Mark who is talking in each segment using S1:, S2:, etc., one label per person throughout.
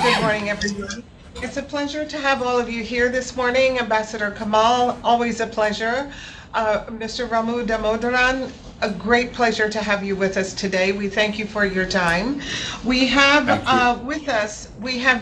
S1: Good morning, everyone. It's a pleasure to have all of you here this morning. Ambassador Kamal, always a pleasure. Mr. Ramu Damodoran, a great pleasure to have you with us today. We thank you for your time. We have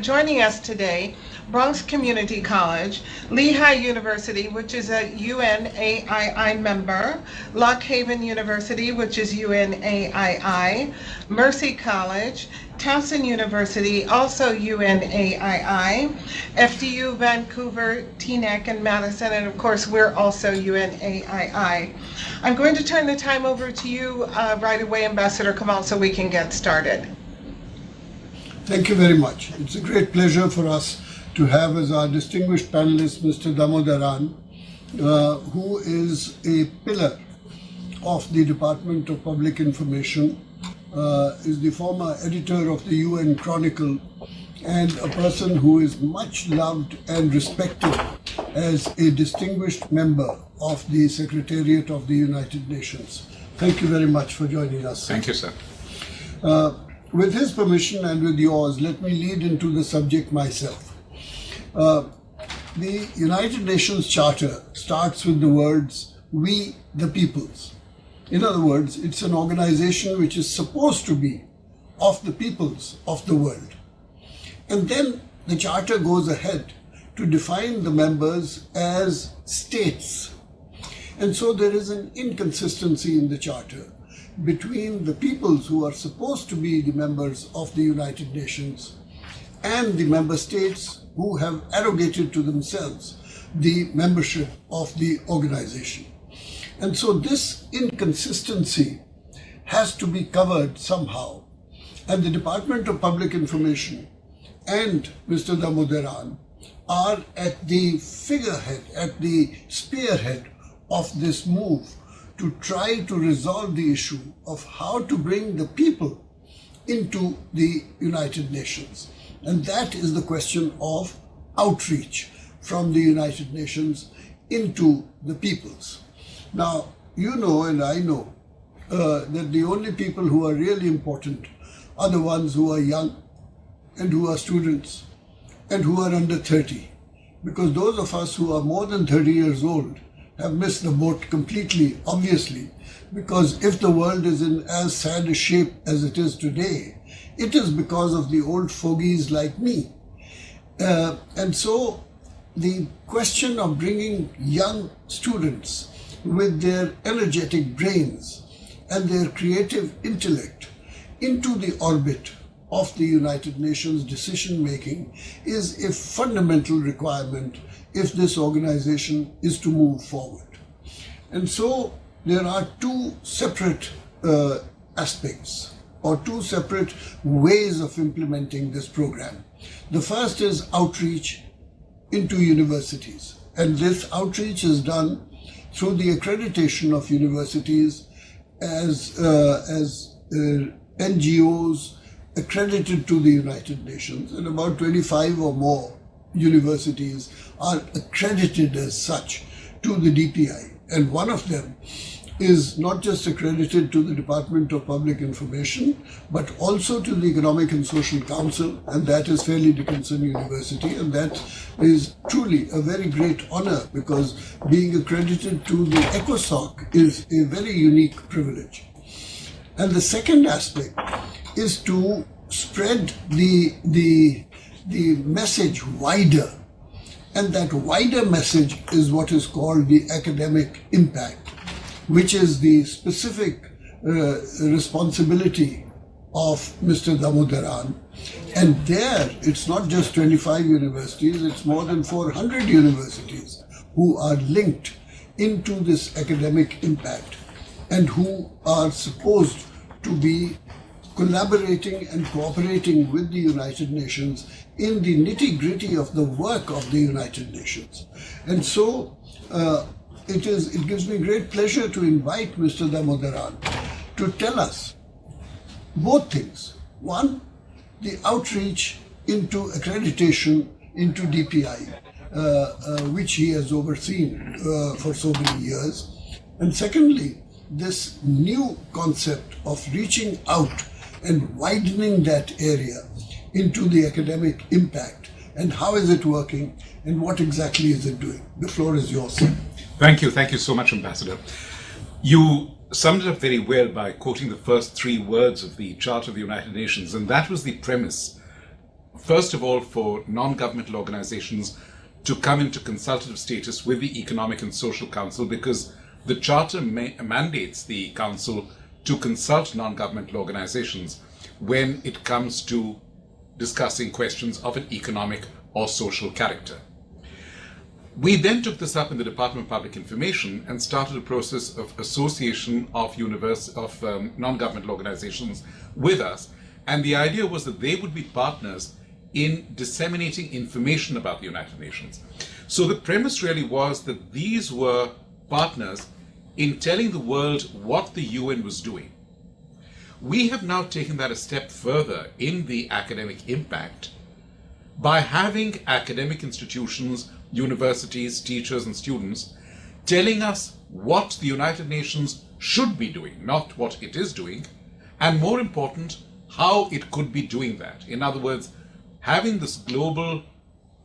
S1: joining us today Bronx Community College, Lehigh University, which is a UNAII member, Lock Haven University, which is UNAII, Mercy College, Towson University, also UNAII, FDU Vancouver, TNEC, and Madison, and of course we're also UNAII. I'm going to turn the time over to you right away, Ambassador Kamal, so we can get started.
S2: Thank you very much. It's a great pleasure for us to have as our distinguished panelist Mr. Damodoran, who is a pillar of the Department of Public Information, is the former editor of the UN Chronicle, and a person who is much loved and respected as a distinguished member of the Secretariat of the United Nations. Thank you very much for joining us.
S3: Thank you, sir.
S2: With his permission and with yours, let me lead into the subject myself. The United Nations Charter starts with the words, "We the peoples." In other words, it's an organization which is supposed to be of the peoples of the world. And then the Charter goes ahead to define the members as states. And so there is an inconsistency in the Charter between the peoples who are supposed to be the members of the United Nations and the member states who have arrogated to themselves the membership of the organization. And so this inconsistency has to be covered somehow. And the Department of Public Information and Mr. Damodoran are at the figurehead, at the spearhead of this move to try to resolve the issue of how to bring the people into the United Nations. And that is the question of outreach from the United Nations into the peoples. Now, you know and I know that the only people who are really important are the ones who are young and who are students and who are under 30. Because those of us who are more than 30 years old have missed the boat completely, obviously, because if the world is in as sad a shape as it is today, it is because of the old fogies like me. And so the question of bringing young students with their energetic brains and their creative intellect into the orbit of the United Nations decision-making is a fundamental requirement if this organization is to move forward. And so there are two separate aspects or two separate ways of implementing this program. The first is outreach into universities. And this outreach is done through the accreditation of universities as NGOs accredited to the United Nations, and about 25 or more universities are accredited as such to the DPI. And one of them is not just accredited to the Department of Public Information, but also to the Economic and Social Council, and that is Fairleigh Dickinson University, and that is truly a very great honor because being accredited to the ECOSOC is a very unique privilege. And the second aspect is to spread the message wider, and that wider message is what is called the academic impact, which is the specific responsibility of Mr. Damodoran. And there, it's not just 25 universities, it's more than 400 universities who are linked into this academic impact and who are supposed to be collaborating and cooperating with the United Nations in the nitty-gritty of the work of the United Nations. And so, it gives me great pleasure to invite Mr. Damodoran to tell us both things. One, the outreach into accreditation into DPI, which he has overseen for so many years. And secondly, this new concept of reaching out and widening that area into the academic impact, and how is it working, and what exactly is it doing? The floor is yours.
S3: Thank you so much, Ambassador. You summed it up very well by quoting the first 3 words of the Charter of the United Nations, and that was the premise, first of all, for non-governmental organizations to come into consultative status with the Economic and Social Council, because the Charter mandates the Council to consult non-governmental organizations when it comes to discussing questions of an economic or social character. We then took this up in the Department of Public Information and started a process of association of non-governmental organizations with us. And the idea was that they would be partners in disseminating information about the United Nations. So the premise really was that these were partners in telling the world what the UN was doing. We have now taken that a step further in the academic impact by having academic institutions, universities, teachers and students telling us what the United Nations should be doing, not what it is doing, and more important, how it could be doing that. In other words, having this global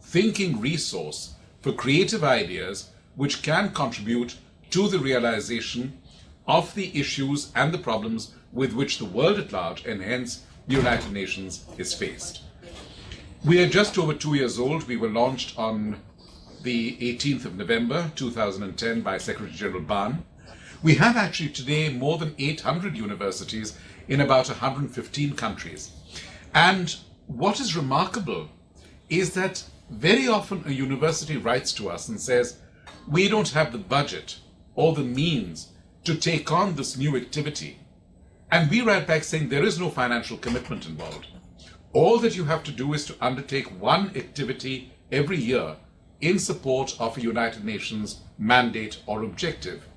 S3: thinking resource for creative ideas which can contribute to the realization of the issues and the problems with which the world at large, and hence the United Nations, is faced. We are just over 2 years old. We were launched on the 18th of November 2010 by Secretary General Ban. We have actually today more than 800 universities in about 115 countries. And what is remarkable is that very often a university writes to us and says, we don't have the budget or the means to take on this new activity. And we write back saying there is no financial commitment involved. All that you have to do is to undertake one activity every year in support of a United Nations mandate or objective.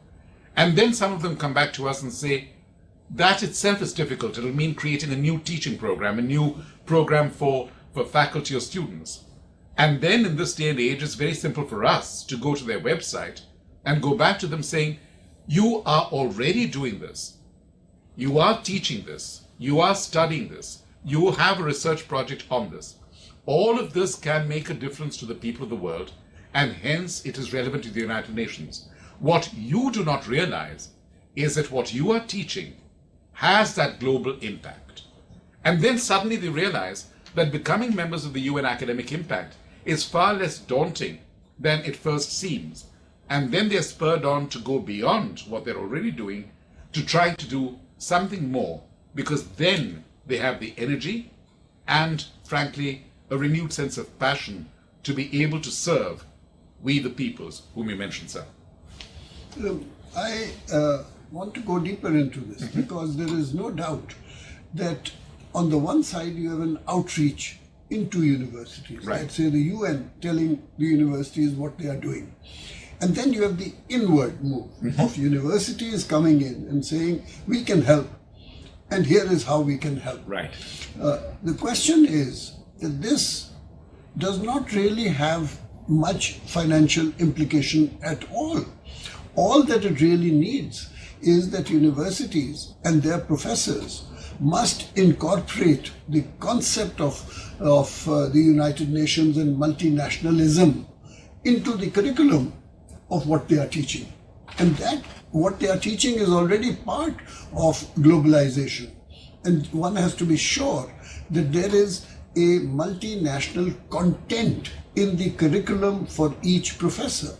S3: And then some of them come back to us and say, that itself is difficult. It'll mean creating a new teaching program, a new program for faculty or students. And then in this day and age, it's very simple for us to go to their website and go back to them saying, you are already doing this. You are teaching this. You are studying this. You have a research project on this. All of this can make a difference to the people of the world, and hence it is relevant to the United Nations. What you do not realize is that what you are teaching has that global impact. And then suddenly they realize that becoming members of the UN Academic Impact is far less daunting than it first seems. And then they're spurred on to go beyond what they're already doing to try to do something more, because then they have the energy and, frankly, a renewed sense of passion to be able to serve we the peoples whom you mentioned, sir.
S2: I want to go deeper into this because there is no doubt that on the one side you have an outreach into universities.
S3: Right.
S2: Let's say the UN telling the universities what they are doing. And then you have the inward move of universities coming in and saying, we can help, and here is how we can help.
S3: Right.
S2: The question is that this does not really have much financial implication at all. All that it really needs is that universities and their professors must incorporate the concept of the United Nations and multinationalism into the curriculum of what they are teaching. And that what they are teaching is already part of globalization. And one has to be sure that there is a multinational content in the curriculum for each professor,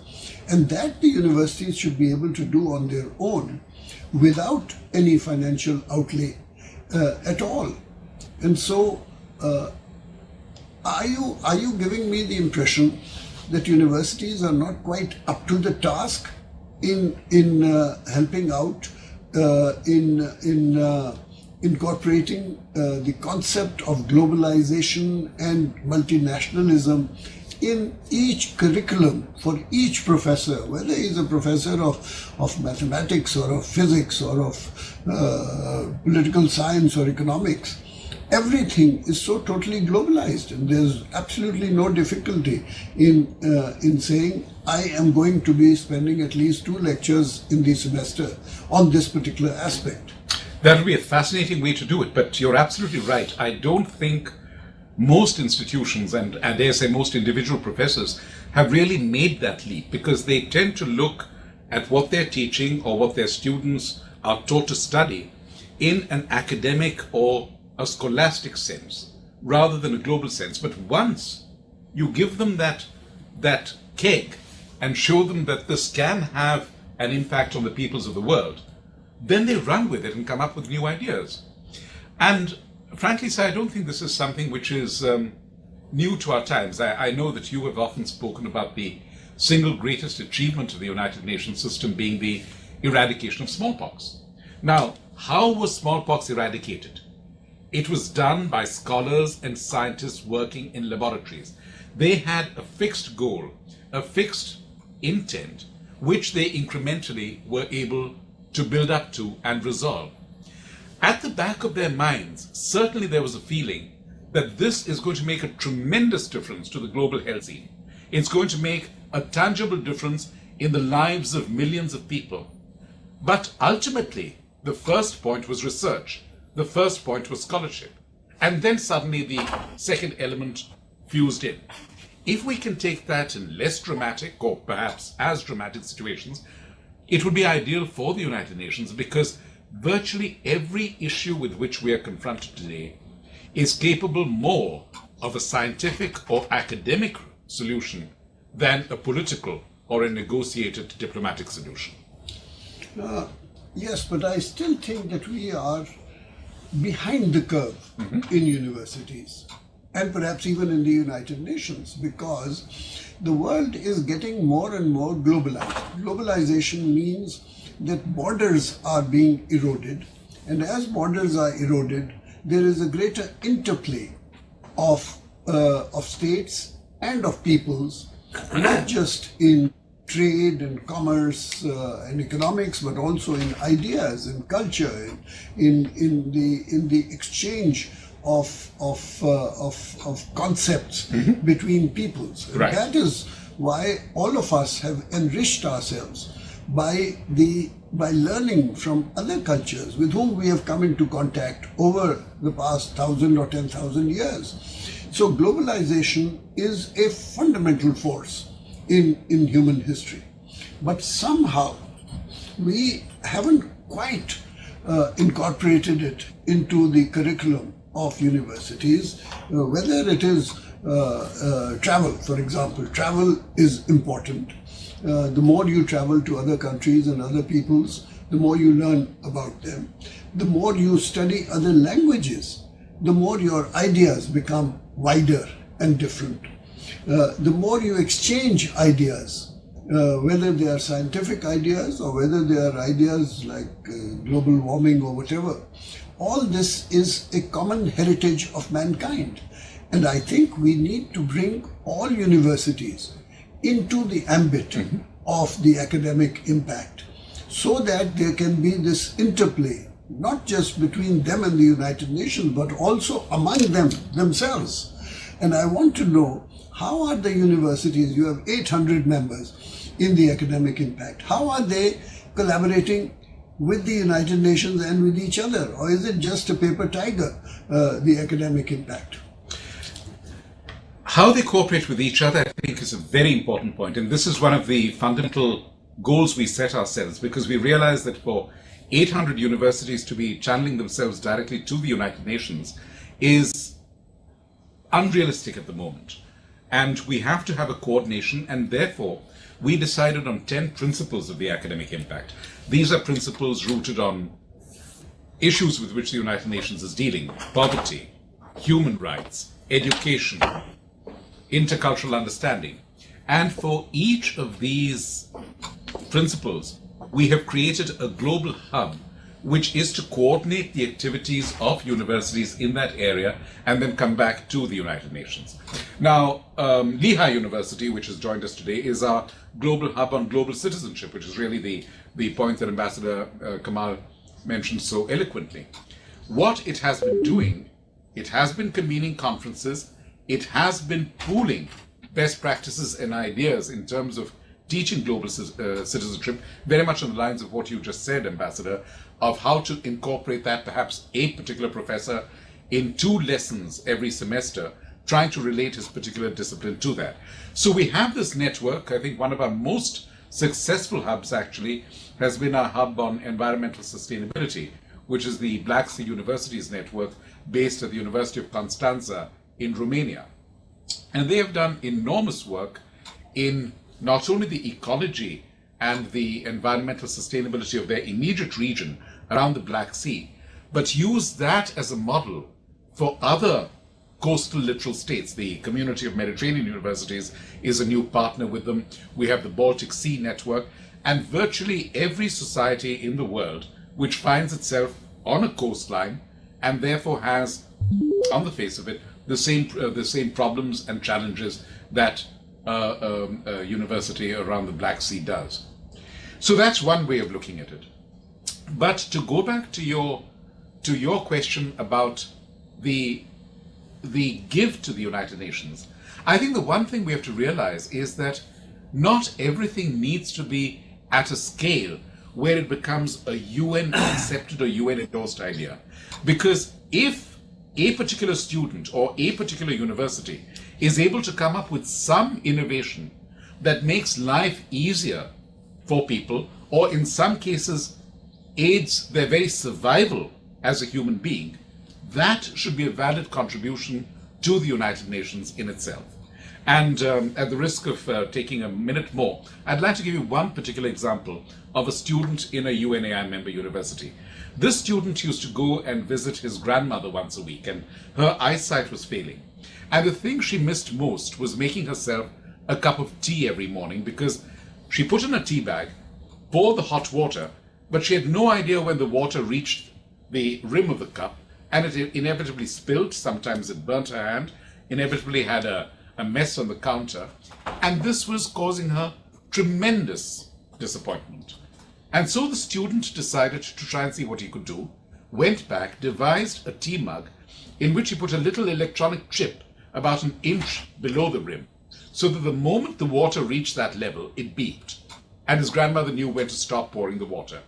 S2: and that the universities should be able to do on their own without any financial outlay at all. And so are you giving me the impression that universities are not quite up to the task in helping out in incorporating the concept of globalization and multinationalism in each curriculum for each professor, whether he's a professor of mathematics or of physics or of political science or economics? Everything is so totally globalized, and there's absolutely no difficulty in saying, I am going to be spending at least 2 lectures in the semester on this particular aspect.
S3: That would be a fascinating way to do it, but you're absolutely right. I don't think most institutions, and I dare say most individual professors, have really made that leap, because they tend to look at what they're teaching or what their students are taught to study in an academic or a scholastic sense rather than a global sense. But once you give them that keg and show them that this can have an impact on the peoples of the world, then they run with it and come up with new ideas. And frankly, sir, I don't think this is something which is new to our times. I know that you have often spoken about the single greatest achievement of the United Nations system being the eradication of smallpox. Now, how was smallpox eradicated? It was done by scholars and scientists working in laboratories. They had a fixed goal, a fixed intent, which they incrementally were able to build up to and resolve. At the back of their minds, certainly there was a feeling that this is going to make a tremendous difference to the global health scene. It's going to make a tangible difference in the lives of millions of people. But ultimately, the first point was research. The first point was scholarship. And then suddenly the second element fused in. If we can take that in less dramatic, or perhaps as dramatic situations, it would be ideal for the United Nations, because virtually every issue with which we are confronted today is capable more of a scientific or academic solution than a political or a negotiated diplomatic solution.
S2: Yes, but I still think that we are behind the curve in universities and perhaps even in the United Nations, because the world is getting more and more globalized. Globalization means that borders are being eroded, and as borders are eroded, there is a greater interplay of states and of peoples, not just in trade and commerce and economics, but also in ideas and culture, in the exchange of concepts between peoples. And
S3: right.
S2: That is why all of us have enriched ourselves by learning from other cultures with whom we have come into contact over the past 1,000 or 10,000 years. So globalization is a fundamental force in human history. But somehow we haven't quite incorporated it into the curriculum of universities, whether it is travel, for example. Travel is important. The more you travel to other countries and other peoples, the more you learn about them. The more you study other languages, the more your ideas become wider and different. The more you exchange ideas, whether they are scientific ideas or whether they are ideas like global warming or whatever, all this is a common heritage of mankind. And I think we need to bring all universities into the ambit of the academic impact, so that there can be this interplay, not just between them and the United Nations, but also among them themselves. And I want to know, how are the universities, you have 800 members in the academic impact, how are they collaborating with the United Nations and with each other? Or is it just a paper tiger, the academic impact?
S3: How they cooperate with each other, I think, is a very important point. And this is one of the fundamental goals we set ourselves, because we realize that for 800 universities to be channeling themselves directly to the United Nations is unrealistic at the moment. And we have to have a coordination, and therefore we decided on 10 principles of the academic impact. These are principles rooted on issues with which the United Nations is dealing: poverty, human rights, education, intercultural understanding. And for each of these principles, we have created a global hub which is to coordinate the activities of universities in that area and then come back to the United Nations. Now, Lehigh University, which has joined us today, is our global hub on global citizenship, which is really the point that Ambassador Kamal mentioned so eloquently. What it has been doing, it has been convening conferences, it has been pooling best practices and ideas in terms of teaching global citizenship, very much on the lines of what you just said, Ambassador, of how to incorporate that, perhaps a particular professor in 2 lessons every semester, trying to relate his particular discipline to that. So we have this network. I think one of our most successful hubs actually has been our hub on environmental sustainability, which is the Black Sea Universities Network based at the University of Constanța in Romania. And they have done enormous work in not only the ecology and the environmental sustainability of their immediate region around the Black Sea, but use that as a model for other coastal littoral states. The Community of Mediterranean Universities is a new partner with them. We have the Baltic Sea Network, and virtually every society in the world which finds itself on a coastline and therefore has, on the face of it, the same problems and challenges that a university around the Black Sea does. So that's one way of looking at it. But to go back to your question about the give to the United Nations, I think the one thing we have to realize is that not everything needs to be at a scale where it becomes a UN accepted or UN endorsed idea. Because if a particular student or a particular university is able to come up with some innovation that makes life easier for people, or in some cases aids their very survival as a human being, that should be a valid contribution to the United Nations in itself. And at the risk of taking a minute more, I'd like to give you one particular example of a student in a UNAI member university. This student used to go and visit his grandmother once a week, and her eyesight was failing. And the thing she missed most was making herself a cup of tea every morning, because she put in a tea bag, poured the hot water, but she had no idea when the water reached the rim of the cup, and it inevitably spilled. Sometimes it burnt her hand, inevitably had a mess on the counter, and this was causing her tremendous disappointment. And so the student decided to try and see what he could do, went back, devised a tea mug in which he put a little electronic chip about an inch below the rim, so that the moment the water reached that level, it beeped, and his grandmother knew when to stop pouring the water.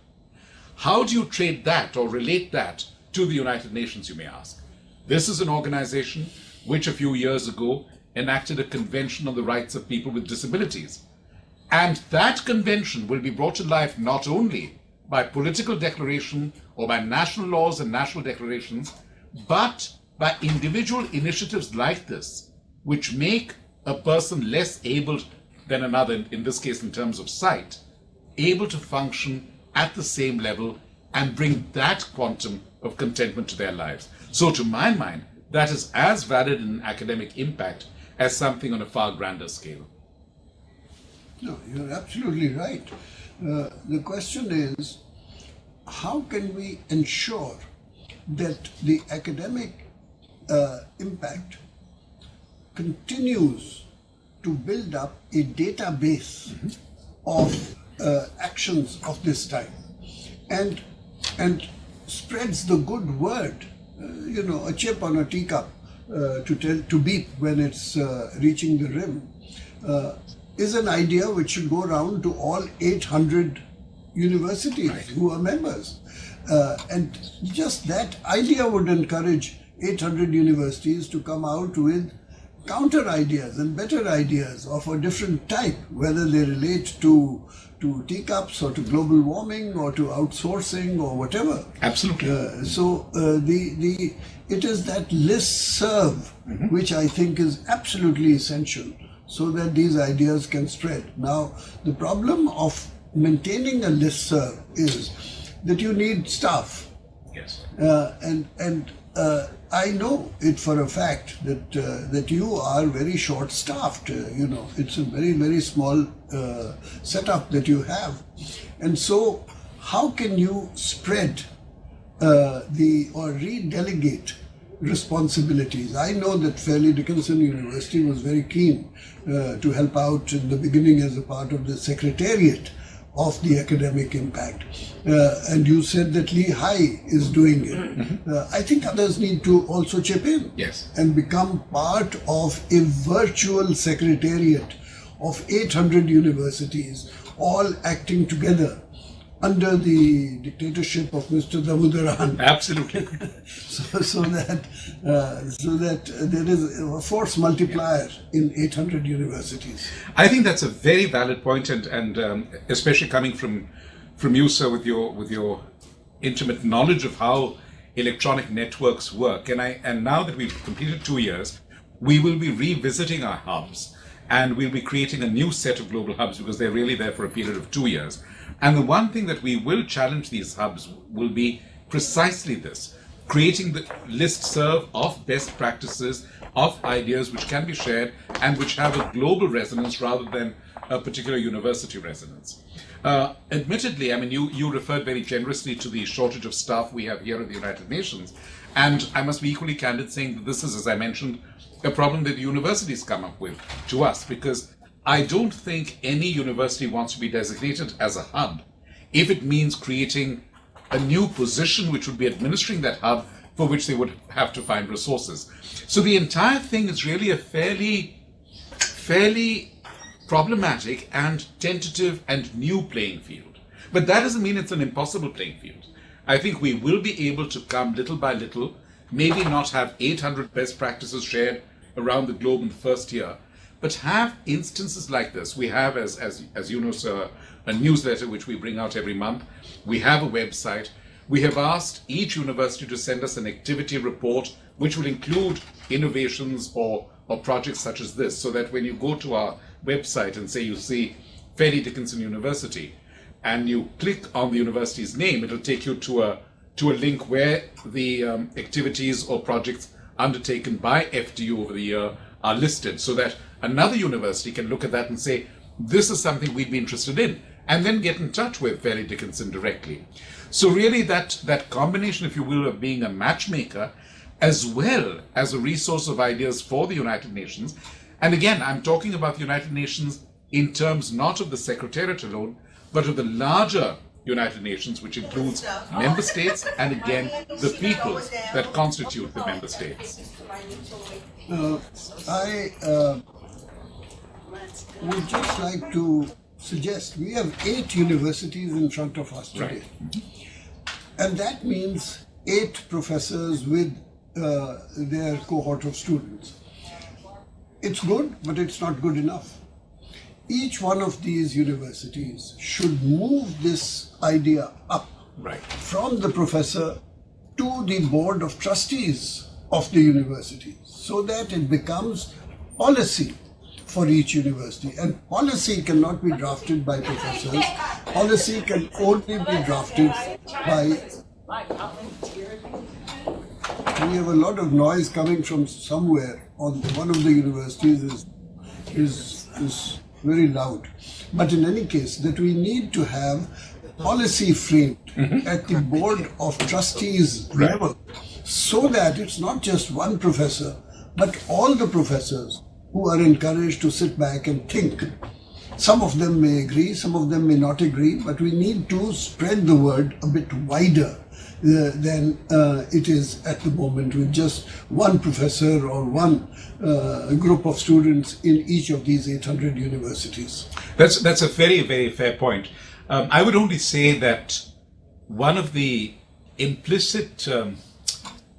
S3: How do you trade that or relate that to the United Nations, you may ask? This is an organization which a few years ago enacted a convention on the rights of people with disabilities. And that convention will be brought to life not only by political declaration or by national laws and national declarations, but by individual initiatives like this, which make a person less able than another, in this case in terms of sight, able to function at the same level and bring that quantum of contentment to their lives. So to my mind, that is as valid an academic impact as something on a far grander scale.
S2: No, you're absolutely right. The question is, how can we ensure that the academic impact continues to build up a database of actions of this type, and spreads the good word, a chip on a teacup to beep when it's reaching the rim, is an idea which should go around to all 800 universities who are members. And just that idea would encourage 800 universities to come out with counter ideas and better ideas of a different type, whether they relate to teacups or to global warming or to outsourcing or whatever.
S3: Absolutely.
S2: It is that listserv which I think is absolutely essential, so that these ideas can spread. Now, the problem of maintaining a listserv is that you need staff.
S3: Yes.
S2: I know it for a fact that you are very short-staffed. It's a very, very small setup that you have, and so how can you spread or redelegate responsibilities? I know that Fairleigh Dickinson University was very keen to help out in the beginning as a part of the secretariat of the academic impact. And you said that Lehigh is doing it. I think others need to also chip in.
S3: Yes.
S2: And become part of a virtual secretariat of 800 universities, all acting together under the dictatorship of Mr. Damodoran.
S3: Absolutely.
S2: so that there is a force multiplier in 800 universities.
S3: I think that's a very valid point, and especially coming from you, sir, with your intimate knowledge of how electronic networks work. And now that we've completed 2 years, we will be revisiting our hubs, and we'll be creating a new set of global hubs because they're really there for a period of 2 years. And the one thing that we will challenge these hubs will be precisely this: creating the listserv of best practices, of ideas which can be shared and which have a global resonance rather than a particular university resonance. Admittedly, I mean, you referred very generously to the shortage of staff we have here at the United Nations, and I must be equally candid saying that this is, as I mentioned, a problem that the universities come up with to us, because I don't think any university wants to be designated as a hub if it means creating a new position which would be administering that hub, for which they would have to find resources. So the entire thing is really a fairly problematic and tentative and new playing field. But that doesn't mean it's an impossible playing field. I think we will be able to come little by little, maybe not have 800 best practices shared around the globe in the first year, but have instances like this. We have, as you know, sir, a newsletter which we bring out every month. We have a website. We have asked each university to send us an activity report which will include innovations or projects such as this, so that when you go to our website and say you see Fairleigh Dickinson University and you click on the university's name, it'll take you to a link where the activities or projects undertaken by FDU over the year are listed, so that another university can look at that and say, this is something we'd be interested in, and then get in touch with Fairleigh Dickinson directly. So really that combination, if you will, of being a matchmaker as well as a resource of ideas for the United Nations. And again, I'm talking about the United Nations in terms not of the Secretariat alone, but of the larger United Nations, which includes member states and again the peoples that constitute the member states.
S2: I would just like to suggest we have 8 universities in front of us today.
S3: Right.
S2: And that means 8 professors with their cohort of students. It's good, but it's not good enough. Each one of these universities should move this idea up,
S3: Right.
S2: from the professor to the board of trustees of the university, so that it becomes policy for each university. And policy cannot be drafted by professors. Policy can only be drafted by... We have a lot of noise coming from somewhere on one of the universities is very loud. But in any case, that we need to have policy framed at the board of trustees level, so that it's not just one professor, but all the professors who are encouraged to sit back and think. Some of them may agree, some of them may not agree, but we need to spread the word a bit wider than it is at the moment, with just one professor or one group of students in each of these 800 universities.
S3: That's a very, very fair point. I would only say that one of the implicit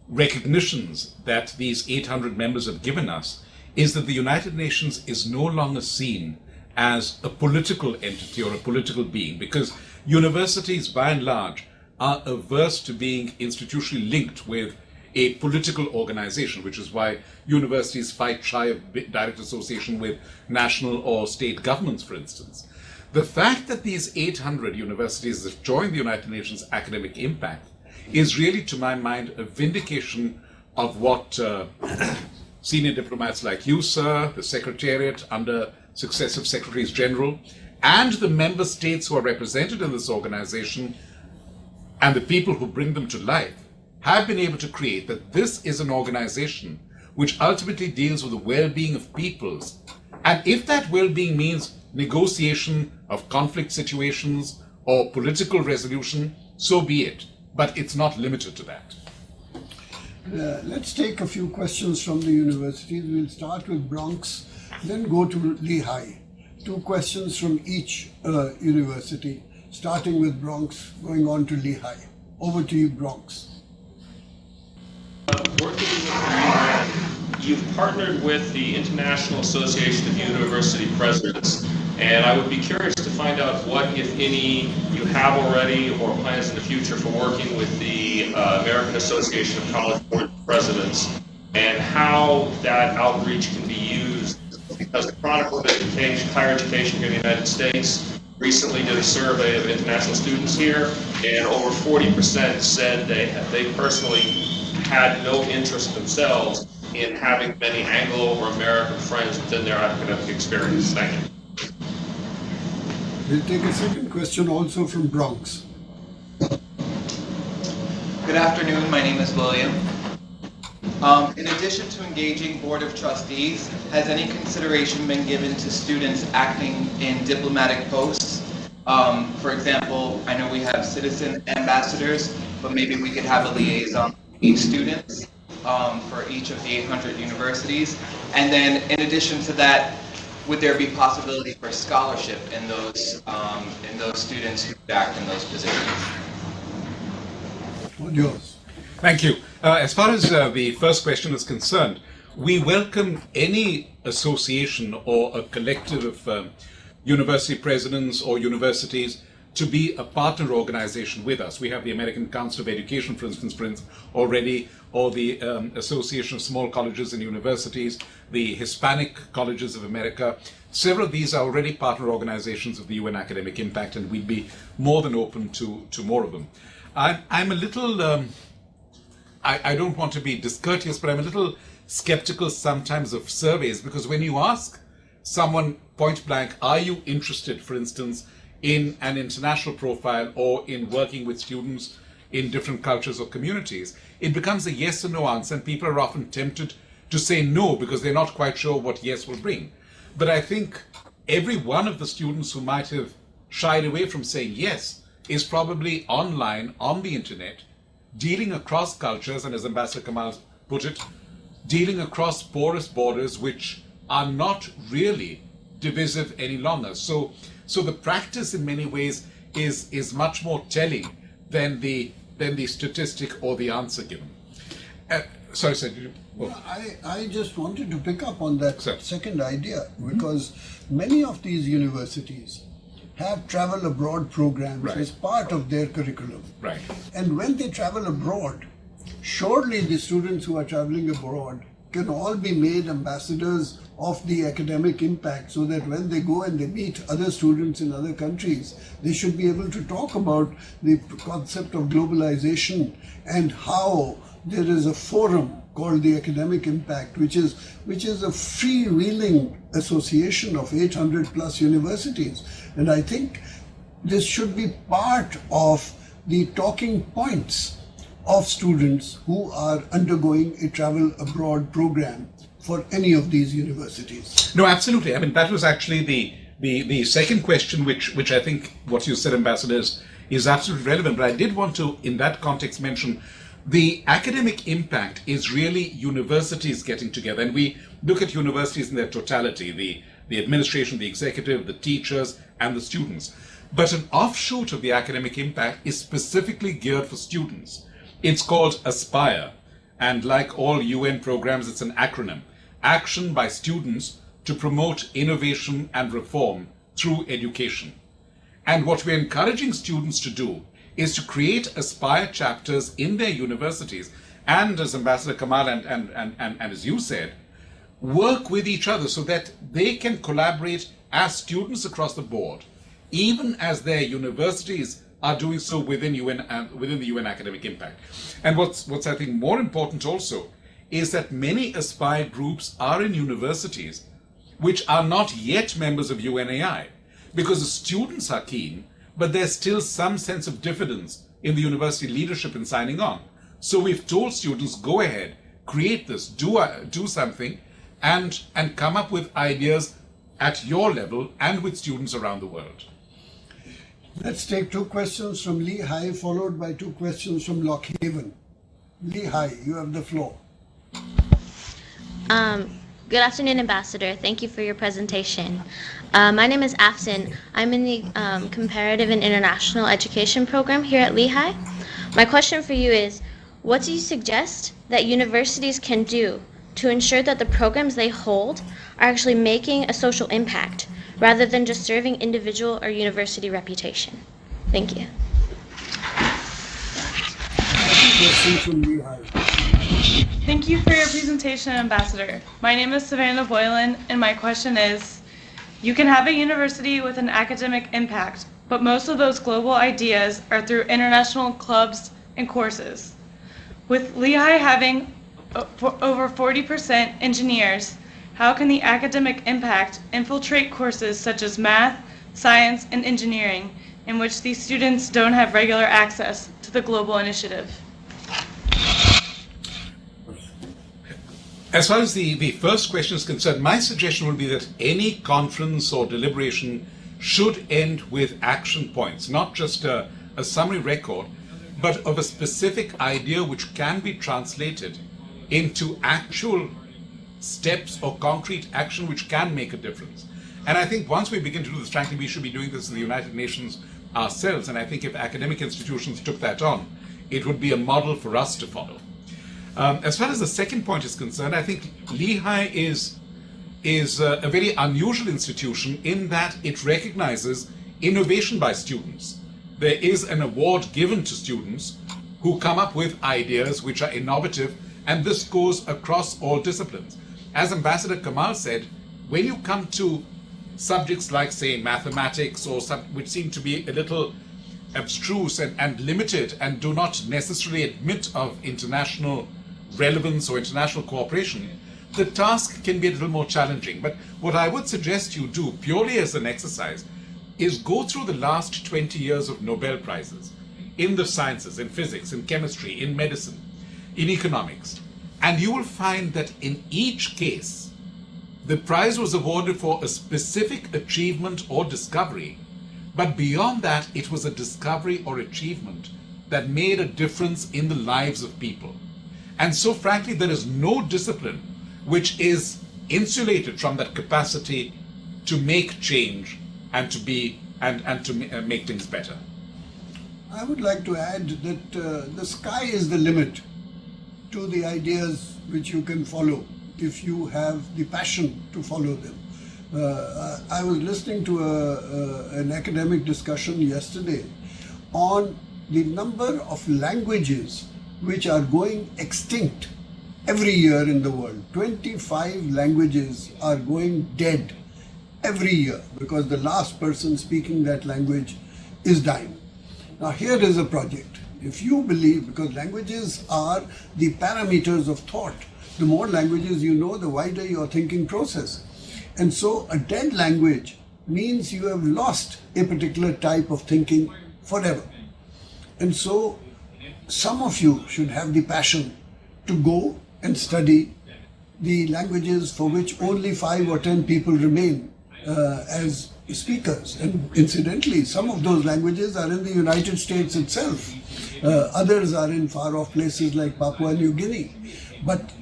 S3: recognitions that these 800 members have given us is that the United Nations is no longer seen as a political entity or a political being, because universities, by and large, are averse to being institutionally linked with a political organization, which is why universities fight shy of direct association with national or state governments, for instance. The fact that these 800 universities have joined the United Nations Academic Impact is really, to my mind, a vindication of what senior diplomats like you, sir, the Secretariat under successive Secretaries General, and the member states who are represented in this organization, and the people who bring them to life, have been able to create, that this is an organization which ultimately deals with the well-being of peoples. And if that well-being means negotiation of conflict situations or political resolution, so be it. But it's not limited to that.
S2: Let's take a few questions from the universities. We'll start with Bronx, then go to Lehigh. 2 questions from each university. starting with Bronx, going on to Lehigh. Over to you, Bronx.
S4: Working with the UN, you've partnered with the International Association of University Presidents, and I would be curious to find out what, if any, you have already or plans in the future for working with the American Association of College Board Presidents, and how that outreach can be used, because the Chronicle of Education, Higher Education here in the United States recently did a survey of international students here, and over 40% said they personally had no interest themselves in having many Anglo or American friends within their academic experience. Thank you.
S2: We'll take a second question also from Bronx.
S5: Good afternoon, my name is William. In addition to engaging Board of Trustees, has any consideration been given to students acting in diplomatic posts? For example, I know we have citizen ambassadors, but maybe we could have a liaison with each student for each of the 800 universities. And then in addition to that, would there be possibility for scholarship in those students who act in those positions?
S2: All yours.
S3: Thank you. As far as the first question is concerned, we welcome any association or a collective of university presidents or universities to be a partner organization with us. We have the American Council of Education, for instance, already, or the Association of Small Colleges and Universities, the Hispanic Colleges of America. Several of these are already partner organizations of the UN Academic Impact, and we'd be more than open to more of them. I'm a little, I don't want to be discourteous, but I'm a little skeptical sometimes of surveys, because when you ask someone point blank, are you interested, for instance, in an international profile or in working with students in different cultures or communities, it becomes a yes or no answer, and people are often tempted to say no because they're not quite sure what yes will bring. But I think every one of the students who might have shied away from saying yes is probably online, on the internet, dealing across cultures, and as Ambassador Kamal put it, dealing across porous borders which are not really divisive any longer. So the practice in many ways is much more telling than the statistic or the answer given. Sorry, sir.
S2: I just wanted to pick up on that second idea, because many of these universities have travel abroad programs as part of their curriculum.
S3: Right.
S2: And when they travel abroad, surely the students who are traveling abroad can all be made ambassadors of the academic impact, so that when they go and they meet other students in other countries, they should be able to talk about the concept of globalization and how there is a forum called the Academic Impact, which is a freewheeling association of 800 plus universities. And I think this should be part of the talking points of students who are undergoing a travel abroad program for any of these universities.
S3: No, absolutely. I mean, that was actually the second question, which I think what you said, Ambassador, is absolutely relevant. But I did want to, in that context, mention the academic impact is really universities getting together. And we look at universities in their totality, the administration, the executive, the teachers, and the students. But an offshoot of the academic impact is specifically geared for students. It's called ASPIRE. And like all UN programs, it's an acronym. Action by Students to Promote Innovation and Reform Through Education. And what we're encouraging students to do is to create ASPIRE chapters in their universities. And as Ambassador Kamal and as you said, work with each other so that they can collaborate as students across the board, even as their universities are doing so within the UN Academic Impact. And what's I think more important also is that many ASPIRE groups are in universities which are not yet members of UNAI, because the students are keen, but there's still some sense of diffidence in the university leadership in signing on. So we've told students, go ahead, create this, do something, and come up with ideas at your level and with students around the world.
S2: Let's take two questions from Lehigh, followed by two questions from Lock Haven. Lehigh, you have the floor.
S6: Good afternoon, Ambassador. Thank you for your presentation. My name is Afton. I'm in the Comparative and International Education program here at Lehigh. My question for you is, what do you suggest that universities can do to ensure that the programs they hold are actually making a social impact rather than just serving individual or university reputation? Thank you.
S2: Question from Lehigh.
S7: Thank you for your presentation, Ambassador. My name is Savannah Boylan, and my question is, you can have a university with an academic impact, but most of those global ideas are through international clubs and courses. With Lehigh having over 40% engineers, how can the academic impact infiltrate courses such as math, science, and engineering, in which these students don't have regular access to the global initiative?
S3: As far as the first question is concerned, my suggestion would be that any conference or deliberation should end with action points, not just a summary record, but of a specific idea which can be translated into actual steps or concrete action which can make a difference. And I think once we begin to do this, frankly, we should be doing this in the United Nations ourselves. And I think if academic institutions took that on, it would be a model for us to follow. As far as the second point is concerned, I think Lehigh is a very unusual institution in that it recognizes innovation by students. There is an award given to students who come up with ideas which are innovative, and this goes across all disciplines. As Ambassador Kamal said, when you come to subjects like, say, mathematics, or which seem to be a little abstruse and limited and do not necessarily admit of international relevance or international cooperation, the task can be a little more challenging. But what I would suggest you do, purely as an exercise, is go through the last 20 years of Nobel Prizes in the sciences, in physics, in chemistry, in medicine, in economics, and you will find that in each case, the prize was awarded for a specific achievement or discovery, but beyond that, it was a discovery or achievement that made a difference in the lives of people. And so, frankly, there is no discipline which is insulated from that capacity to make change and to be and to make things better.
S2: I would like to add that the sky is the limit to the ideas which you can follow if you have the passion to follow them. I was listening to an academic discussion yesterday on the number of languages which are going extinct every year in the world. 25 languages are going dead every year because the last person speaking that language is dying. Now here is a project. If you believe, because languages are the parameters of thought, the more languages you know, the wider your thinking process. And so a dead language means you have lost a particular type of thinking forever. And so some of you should have the passion to go and study the languages for which only 5 or 10 people remain as speakers. And incidentally, some of those languages are in the United States itself. Others are in far-off places like Papua New Guinea. But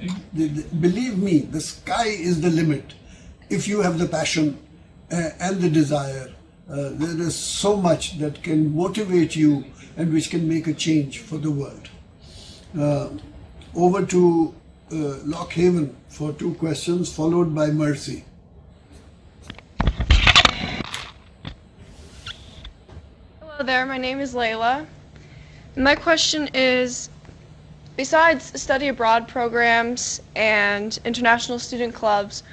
S2: believe me, the sky is the limit. If you have the passion and the desire, there is so much that can motivate you and which can make a change for the world. Over to Lock Haven for 2 questions, followed by Mercy.
S8: Hello there, my name is Layla. My question is, besides study abroad programs and international student clubs,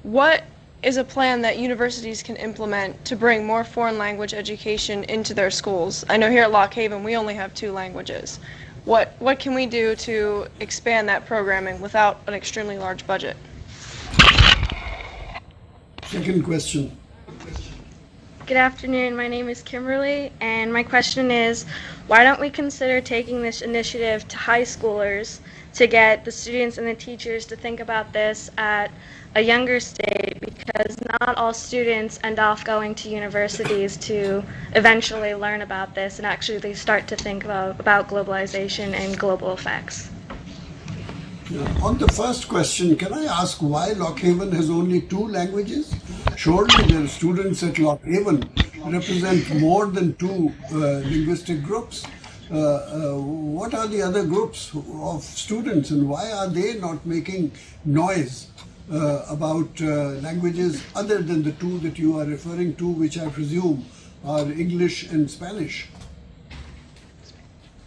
S8: what is a plan that universities can implement to bring more foreign language education into their schools? I know here at Lock Haven we only have 2 languages. What can we do to expand that programming without an extremely large budget?
S2: Second question.
S6: Good afternoon, my name is Kimberly, and my question is, why don't we consider taking this initiative to high schoolers to get the students and the teachers to think about this at a younger stage, because not all students end off going to universities to eventually learn about this and actually they start to think about globalization and global effects.
S2: On the first question, can I ask why Lockhaven has only 2 languages? Surely the students at Lockhaven represent more than 2 linguistic groups. What are the other groups of students, and why are they not making noise about languages other than the 2 that you are referring to, which I presume are English and Spanish?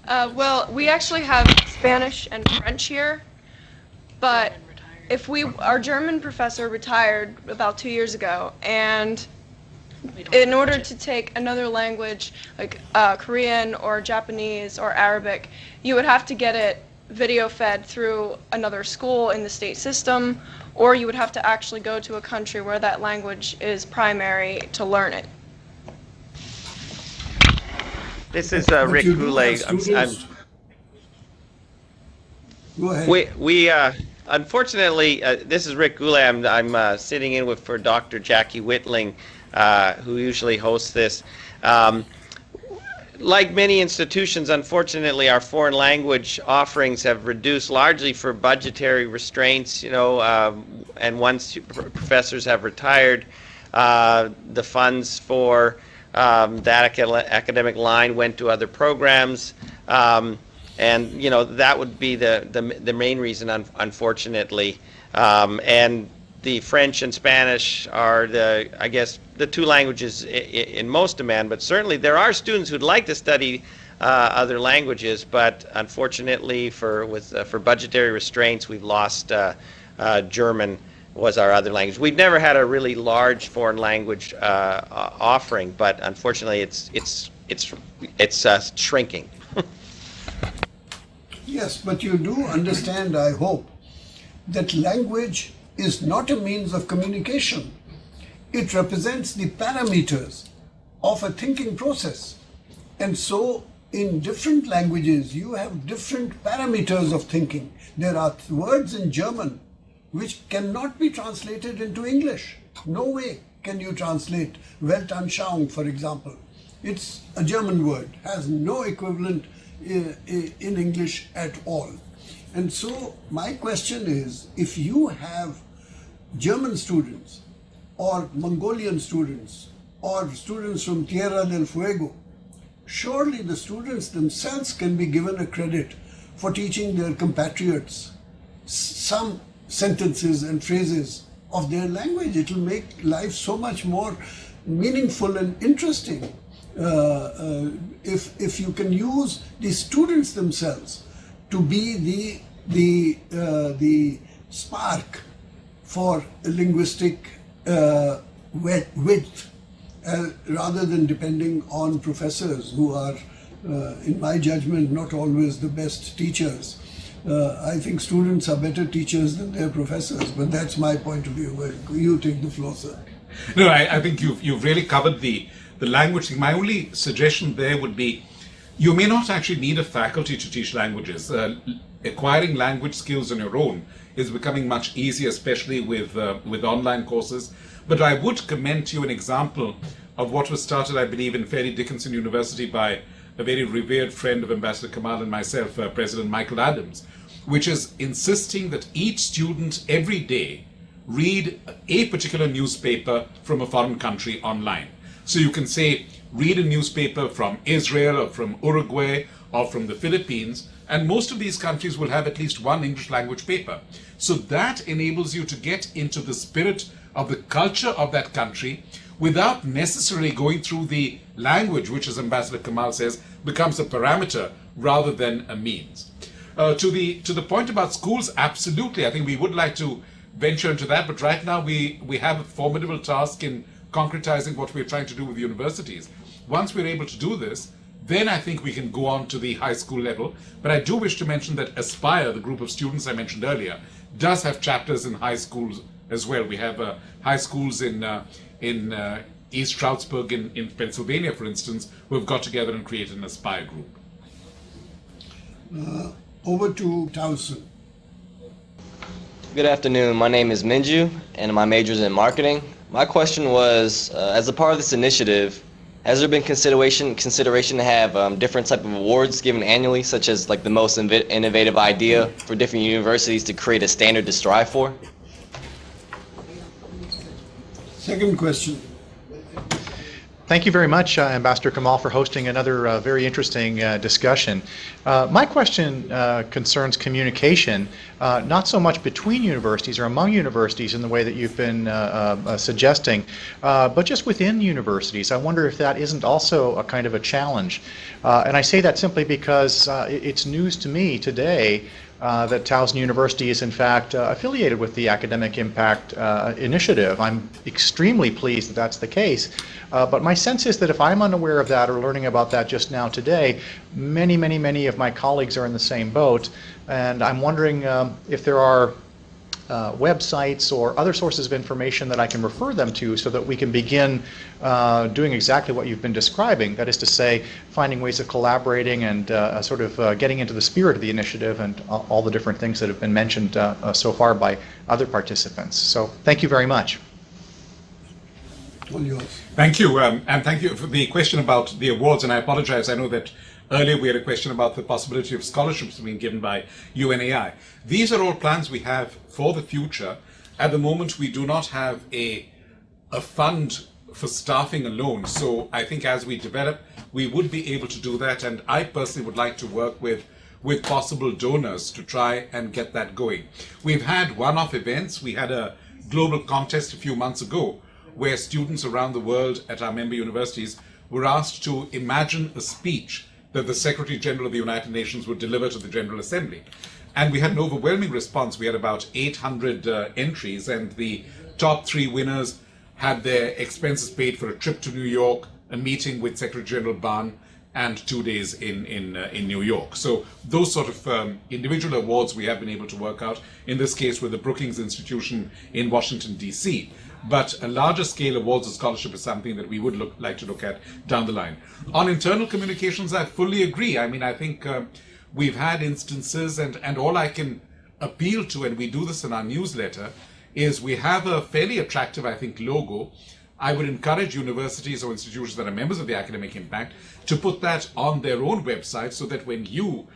S8: Well, we actually have Spanish and French here, but our German professor retired about 2 years ago, and in order to take another language like Korean or Japanese or Arabic, you would have to get it video fed through another school in the state system, or you would have to actually go to a country where that language is primary to learn it.
S9: This is Rick Goulet.
S2: Go ahead.
S9: We unfortunately, this is Rick Goulet. I'm sitting in for Dr. Jackie Whitling, who usually hosts this. Like many institutions, unfortunately, our foreign language offerings have reduced largely for budgetary restraints, and once professors have retired, the funds for that academic line went to other programs, and that would be the main reason, unfortunately. And the French and Spanish are the 2 languages in most demand, but certainly there are students who'd like to study other languages, but unfortunately for budgetary restraints, we've lost German was our other language. We've never had a really large foreign language offering, but unfortunately it's shrinking.
S2: Yes, but you do understand, I hope, that language is not a means of communication. It represents the parameters of a thinking process. And so in different languages, you have different parameters of thinking. There are words in German which cannot be translated into English. No way can you translate Weltanschauung, for example. It's a German word, has no equivalent in English at all. And so my question is, if you have German students or Mongolian students or students from Tierra del Fuego, surely the students themselves can be given a credit for teaching their compatriots some sentences and phrases of their language. It will make life so much more meaningful and interesting if you can use the students themselves to be the spark for linguistic width, rather than depending on professors who are, in my judgment, not always the best teachers. I think students are better teachers than their professors, but that's my point of view. You take the floor, sir.
S3: No, I think you've really covered the language thing. My only suggestion there would be, you may not actually need a faculty to teach languages. Acquiring language skills on your own is becoming much easier, especially with online courses. But I would commend to you an example of what was started, I believe, in Fairleigh Dickinson University by a very revered friend of Ambassador Kamal and myself, President Michael Adams, which is insisting that each student every day read a particular newspaper from a foreign country online. So you can say, read a newspaper from Israel or from Uruguay or from the Philippines, and most of these countries will have at least one English language paper. So that enables you to get into the spirit of the culture of that country without necessarily going through the language, which, as Ambassador Kamal says, becomes a parameter rather than a means. To the point about schools, absolutely, I think we would like to venture into that, but right now we have a formidable task in concretizing what we're trying to do with universities. Once we're able to do this, then I think we can go on to the high school level. But I do wish to mention that Aspire, the group of students I mentioned earlier, does have chapters in high schools as well. We have high schools in East Stroudsburg in Pennsylvania, for instance, who have got together and created an Aspire group.
S2: Over to Towson.
S10: Good afternoon. My name is Minju, and my major is in marketing. My question was, as a part of this initiative, Has there been consideration to have different type of awards given annually, such as like the most innovative idea for different universities to create a standard to strive for?
S2: Second question.
S11: Thank you very much, Ambassador Kamal, for hosting another very interesting discussion. My question concerns communication, not so much between universities or among universities in the way that you've been suggesting, but just within universities. I wonder if that isn't also a kind of a challenge. And I say that simply because it's news to me today that Towson University is in fact affiliated with the Academic Impact Initiative. I'm extremely pleased that that's the case, but my sense is that if I'm unaware of that or learning about that just now today, many of my colleagues are in the same boat, and I'm wondering if there are websites or other sources of information that I can refer them to so that we can begin doing exactly what you've been describing, that is to say, finding ways of collaborating and sort of getting into the spirit of the initiative and all the different things that have been mentioned so far by other participants. So thank you very much.
S2: All yours.
S3: Thank you, and thank you for the question about the awards, and I apologize, I know that earlier we had a question about the possibility of scholarships being given by UNAI. These are all plans we have for the future. At the moment, we do not have a fund for staffing alone. So I think as we develop, we would be able to do that. And I personally would like to work with possible donors to try and get that going. We've had one-off events. We had a global contest a few months ago where students around the world at our member universities were asked to imagine a speech that the Secretary General of the United Nations would deliver to the General Assembly. And we had an overwhelming response. We had about 800 entries, and the top 3 winners had their expenses paid for a trip to New York, a meeting with Secretary General Ban, and 2 days in New York. So those sort of individual awards we have been able to work out, in this case with the Brookings Institution in Washington, D.C. But a larger scale awards and scholarship is something that we would like to look at down the line. On internal communications, I fully agree. I mean, I think we've had instances, and all I can appeal to, and we do this in our newsletter, is we have a fairly attractive, I think, logo. I would encourage universities or institutions that are members of the Academic Impact to put that on their own website so that when you,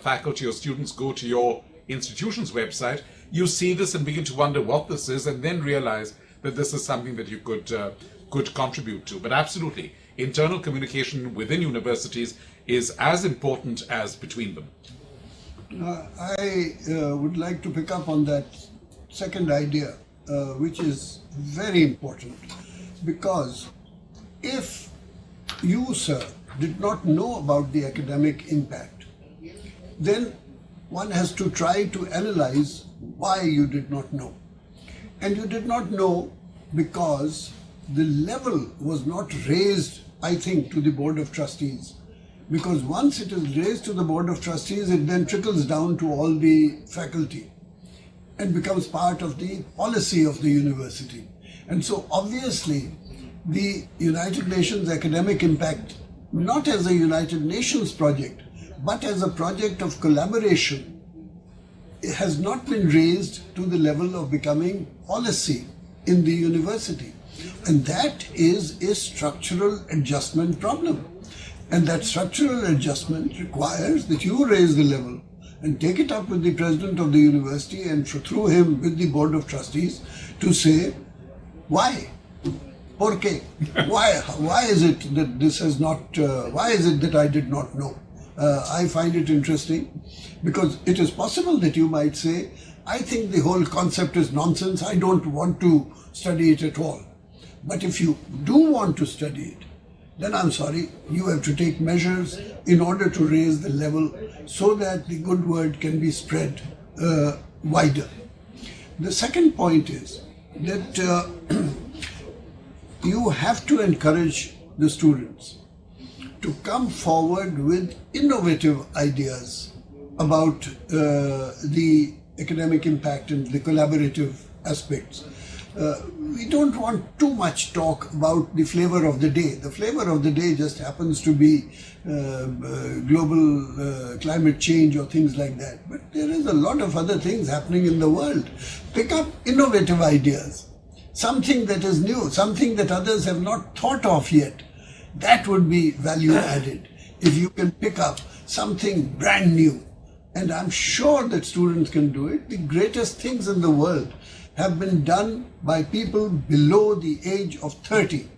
S3: faculty or students, go to your institution's website, you see this and begin to wonder what this is, and then realize that this is something that you could contribute to. But absolutely, internal communication within universities is as important as between them.
S2: I would like to pick up on that second idea, which is very important, because if you, sir, did not know about the academic impact, then one has to try to analyze why you did not know. And you did not know because the level was not raised, I think, to the Board of Trustees. Because once it is raised to the Board of Trustees, it then trickles down to all the faculty and becomes part of the policy of the university. And so obviously, the United Nations Academic Impact, not as a United Nations project, but as a project of collaboration, it has not been raised to the level of becoming policy in the university. And that is a structural adjustment problem. And that structural adjustment requires that you raise the level and take it up with the president of the university and through him with the Board of Trustees to say, why? ¿Por qué? Why is it that this has not, why is it that I did not know? I find it interesting because it is possible that you might say, I think the whole concept is nonsense, I don't want to study it at all. But if you do want to study it, then I'm sorry, you have to take measures in order to raise the level so that the good word can be spread wider. The second point is that you have to encourage the students to come forward with innovative ideas about the academic impact and the collaborative aspects. We don't want too much talk about the flavor of the day. The flavor of the day just happens to be global climate change or things like that. But there is a lot of other things happening in the world. Pick up innovative ideas, something that is new, something that others have not thought of yet, That would be value added. If you can pick up something brand new, and I'm sure that students can do it. The greatest things in the world have been done by people below the age of 30.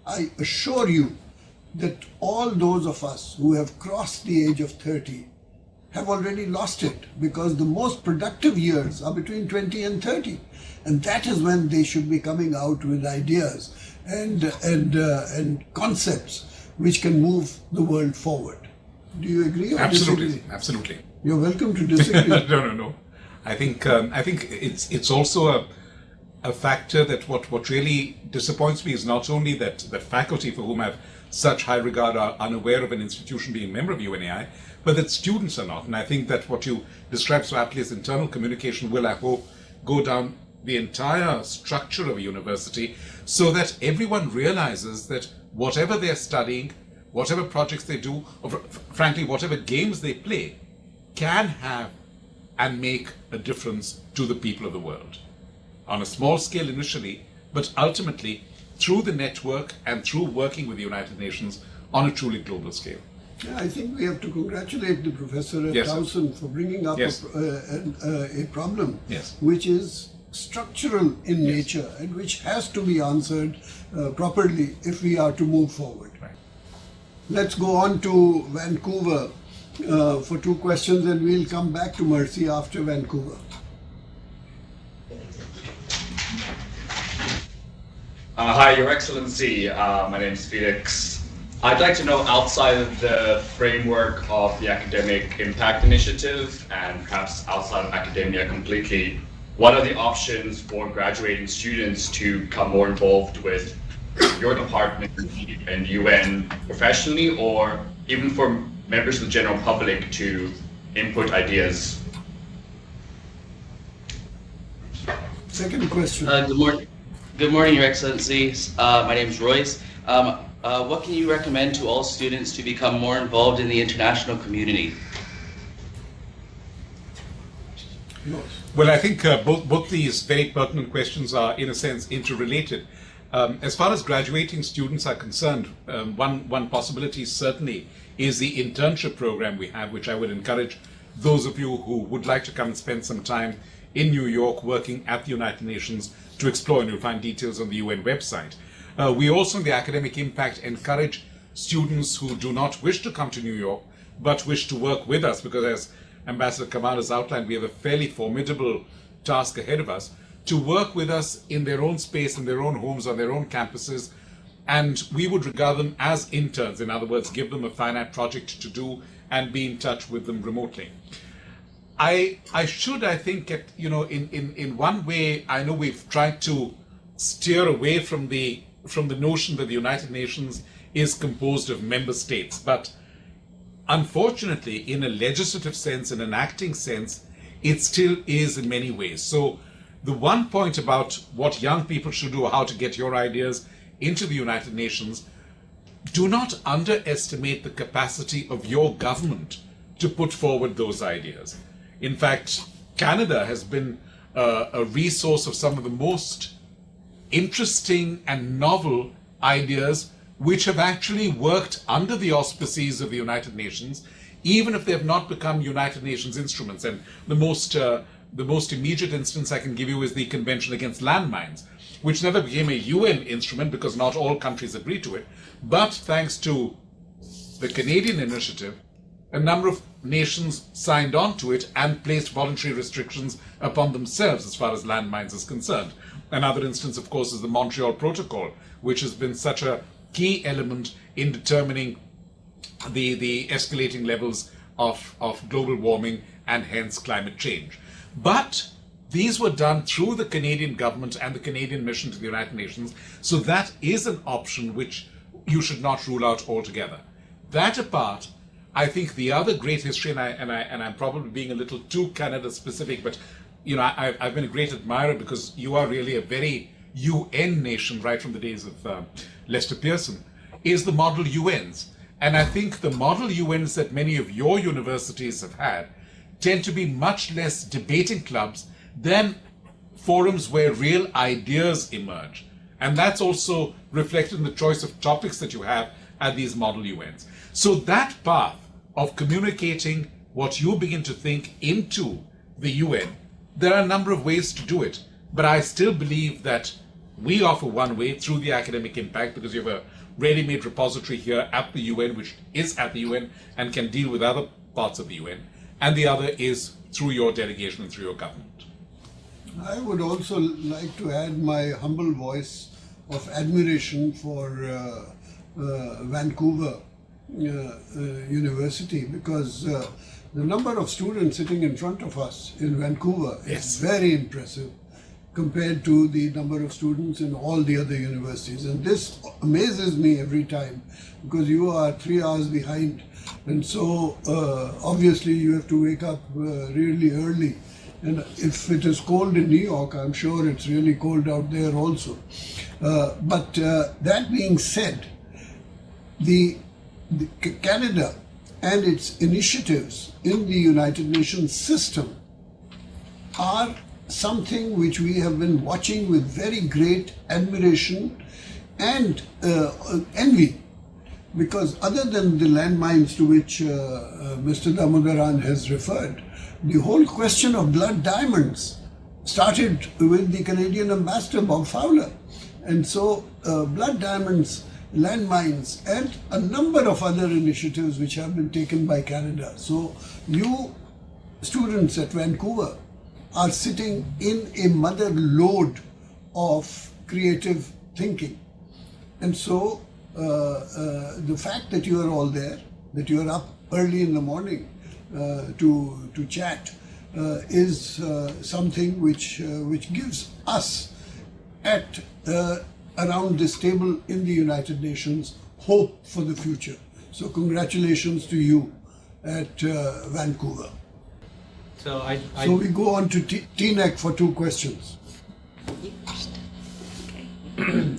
S2: I assure you that all those of us who have crossed the age of 30 have already lost it, because the most productive years are between 20 and 30. And that is when they should be coming out with ideas and concepts which can move the world forward. Do you agree or
S3: Absolutely,
S2: disagree?
S3: absolutely.
S2: You're welcome to disagree.
S3: No. I think it's also a factor that what really disappoints me is not only that the faculty, for whom I have such high regard, are unaware of an institution being a member of UNAI, but that students are not. And I think that what you described so aptly as internal communication will, I hope, go down the entire structure of a university, so that everyone realizes that whatever they're studying, whatever projects they do, or frankly, whatever games they play, can have and make a difference to the people of the world. On a small scale initially, but ultimately through the network and through working with the United Nations on a truly global scale.
S2: Yeah, I think we have to congratulate the professor at
S3: Yes, sir.
S2: Towson for bringing up
S3: Yes.
S2: a problem
S3: Yes.
S2: which is structural in nature and which has to be answered properly if we are to move forward.
S3: Right.
S2: Let's go on to Vancouver for two questions, and we'll come back to Mercy after Vancouver.
S12: Hi, Your Excellency. My name is Felix. I'd like to know, outside of the framework of the Academic Impact Initiative and perhaps outside of academia completely, what are the options for graduating students to become more involved with your department and UN professionally, or even for members of the general public to input ideas?
S2: Second question.
S13: Good morning, Your Excellencies. My name is Royce. What can you recommend to all students to become more involved in the international community?
S3: Well, I think both these very pertinent questions are, in a sense, interrelated. As far as graduating students are concerned, one possibility certainly is the internship program we have, which I would encourage those of you who would like to come and spend some time in New York working at the United Nations to explore, and you'll find details on the UN website. We also, in the Academic Impact, encourage students who do not wish to come to New York, but wish to work with us, because as Ambassador Kamal has outlined, we have a fairly formidable task ahead of us, to work with us in their own space, in their own homes, on their own campuses, and we would regard them as interns. In other words, give them a finite project to do and be in touch with them remotely. I think, in one way, I know we've tried to steer away from the notion that the United Nations is composed of member states, but unfortunately, in a legislative sense, in an acting sense, it still is in many ways. So the one point about what young people should do, or how to get your ideas into the United Nations, do not underestimate the capacity of your government to put forward those ideas. In fact, Canada has been a resource of some of the most interesting and novel ideas which have actually worked under the auspices of the United Nations, even if they have not become United Nations instruments. And the most immediate instance I can give you is the Convention Against Landmines, which never became a UN instrument because not all countries agreed to it. But thanks to the Canadian initiative, a number of nations signed on to it and placed voluntary restrictions upon themselves as far as landmines is concerned. Another instance, of course, is the Montreal Protocol, which has been such a key element in determining the escalating levels of global warming and hence climate change. But these were done through the Canadian government and the Canadian mission to the United Nations, so that is an option which you should not rule out altogether. That apart, I think the other great history, and I'm probably being a little too Canada specific, but I've been a great admirer because you are really a very UN nation right from the days of Lester Pearson, is the model UNs. And I think the model UNs that many of your universities have had tend to be much less debating clubs than forums where real ideas emerge. And that's also reflected in the choice of topics that you have at these model UNs. So that path of communicating what you begin to think into the UN, there are a number of ways to do it. But I still believe that we offer one way through the academic impact, because you have a ready-made repository here at the UN, which is at the UN and can deal with other parts of the UN. And the other is through your delegation and through your government.
S2: I would also like to add my humble voice of admiration for Vancouver University, because the number of students sitting in front of us in Vancouver is very impressive compared to the number of students in all the other universities. And this amazes me every time, because you are 3 hours behind. And so obviously you have to wake up really early. And if it is cold in New York, I'm sure it's really cold out there also. But that being said, the Canada and its initiatives in the United Nations system are something which we have been watching with very great admiration and envy. Because other than the landmines to which Mr. Damodoran has referred, the whole question of blood diamonds started with the Canadian ambassador, Bob Fowler. And so blood diamonds, landmines, and a number of other initiatives which have been taken by Canada. So you students at Vancouver are sitting in a mother lode of creative thinking. And so the fact that you are all there, that you are up early in the morning to chat is something which gives us at around this table in the United Nations hope for the future. So congratulations to you at Vancouver.
S14: So
S2: So we go on to T-Neck for 2 questions.
S6: You first. Okay.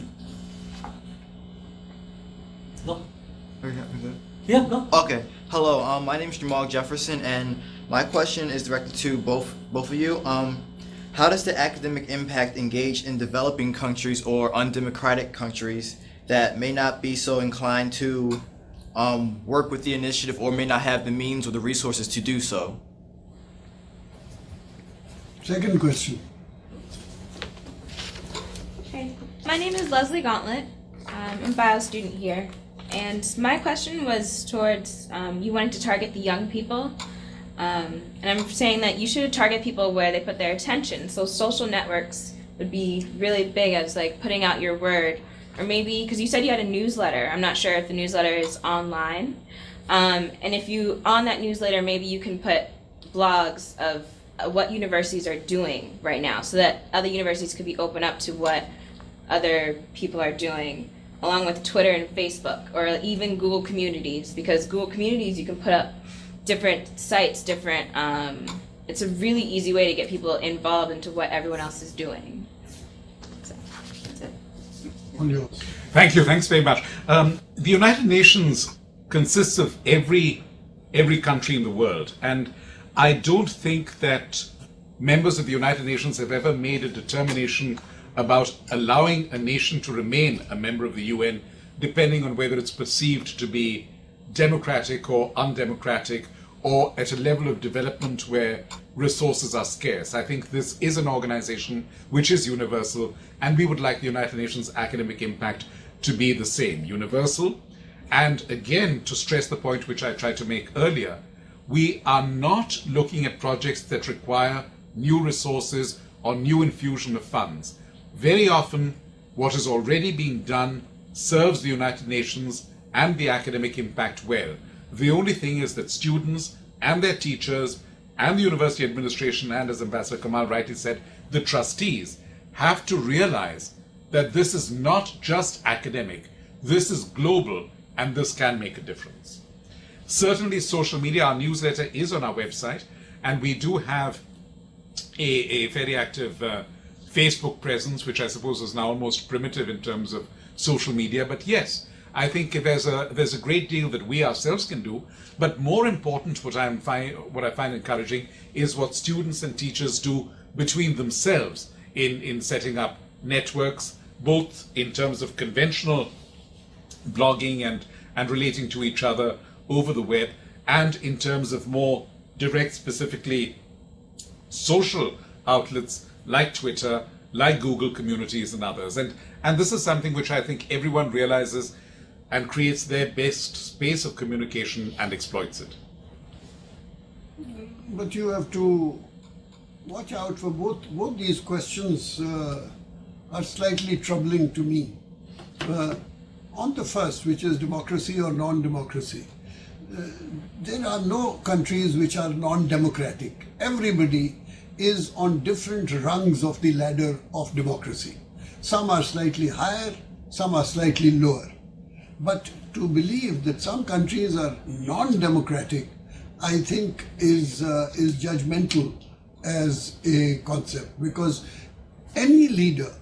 S14: No.
S15: Yeah, no. Okay. Hello. My name is Jamal Jefferson, and my question is directed to both of you. How does the academic impact engage in developing countries or undemocratic countries that may not be so inclined to work with the initiative or may not have the means or the resources to do so?
S2: Second question.
S16: Hi, my name is Leslie Gauntlet. I'm a bio student here, and my question was towards you wanted to target the young people, and I'm saying that you should target people where they put their attention. So social networks would be really big as like putting out your word, or maybe because you said you had a newsletter. I'm not sure if the newsletter is online, and if you on that newsletter maybe you can put blogs of what universities are doing right now, so that other universities could be open up to what other people are doing, along with Twitter and Facebook, or even Google Communities, because Google Communities you can put up different sites, different, it's a really easy way to get people involved into what everyone else is doing. So, that's it.
S3: Thank you, thanks very much. The United Nations consists of every country in the world, and I don't think that members of the United Nations have ever made a determination about allowing a nation to remain a member of the UN, depending on whether it's perceived to be democratic or undemocratic, or at a level of development where resources are scarce. I think this is an organization which is universal, and we would like the United Nations academic impact to be the same, universal. And again, to stress the point which I tried to make earlier, we are not looking at projects that require new resources or new infusion of funds. Very often, what is already being done serves the United Nations and the academic impact well. The only thing is that students and their teachers and the university administration, and as Ambassador Kamal rightly said, the trustees, have to realize that this is not just academic, this is global, and this can make a difference. Certainly social media, our newsletter is on our website, and we do have a very active Facebook presence, which I suppose is now almost primitive in terms of social media. But yes, I think there's a great deal that we ourselves can do. But more important, what I find encouraging is what students and teachers do between themselves in setting up networks, both in terms of conventional blogging and relating to each other over the web, and in terms of more direct, specifically social outlets like Twitter, like Google communities and others. And this is something which I think everyone realizes and creates their best space of communication and exploits it.
S2: But you have to watch out for both these questions are slightly troubling to me. On the first, which is democracy or non-democracy, there are no countries which are non-democratic. Everybody is on different rungs of the ladder of democracy. Some are slightly higher, some are slightly lower. But to believe that some countries are non-democratic, I think is judgmental as a concept, because any leader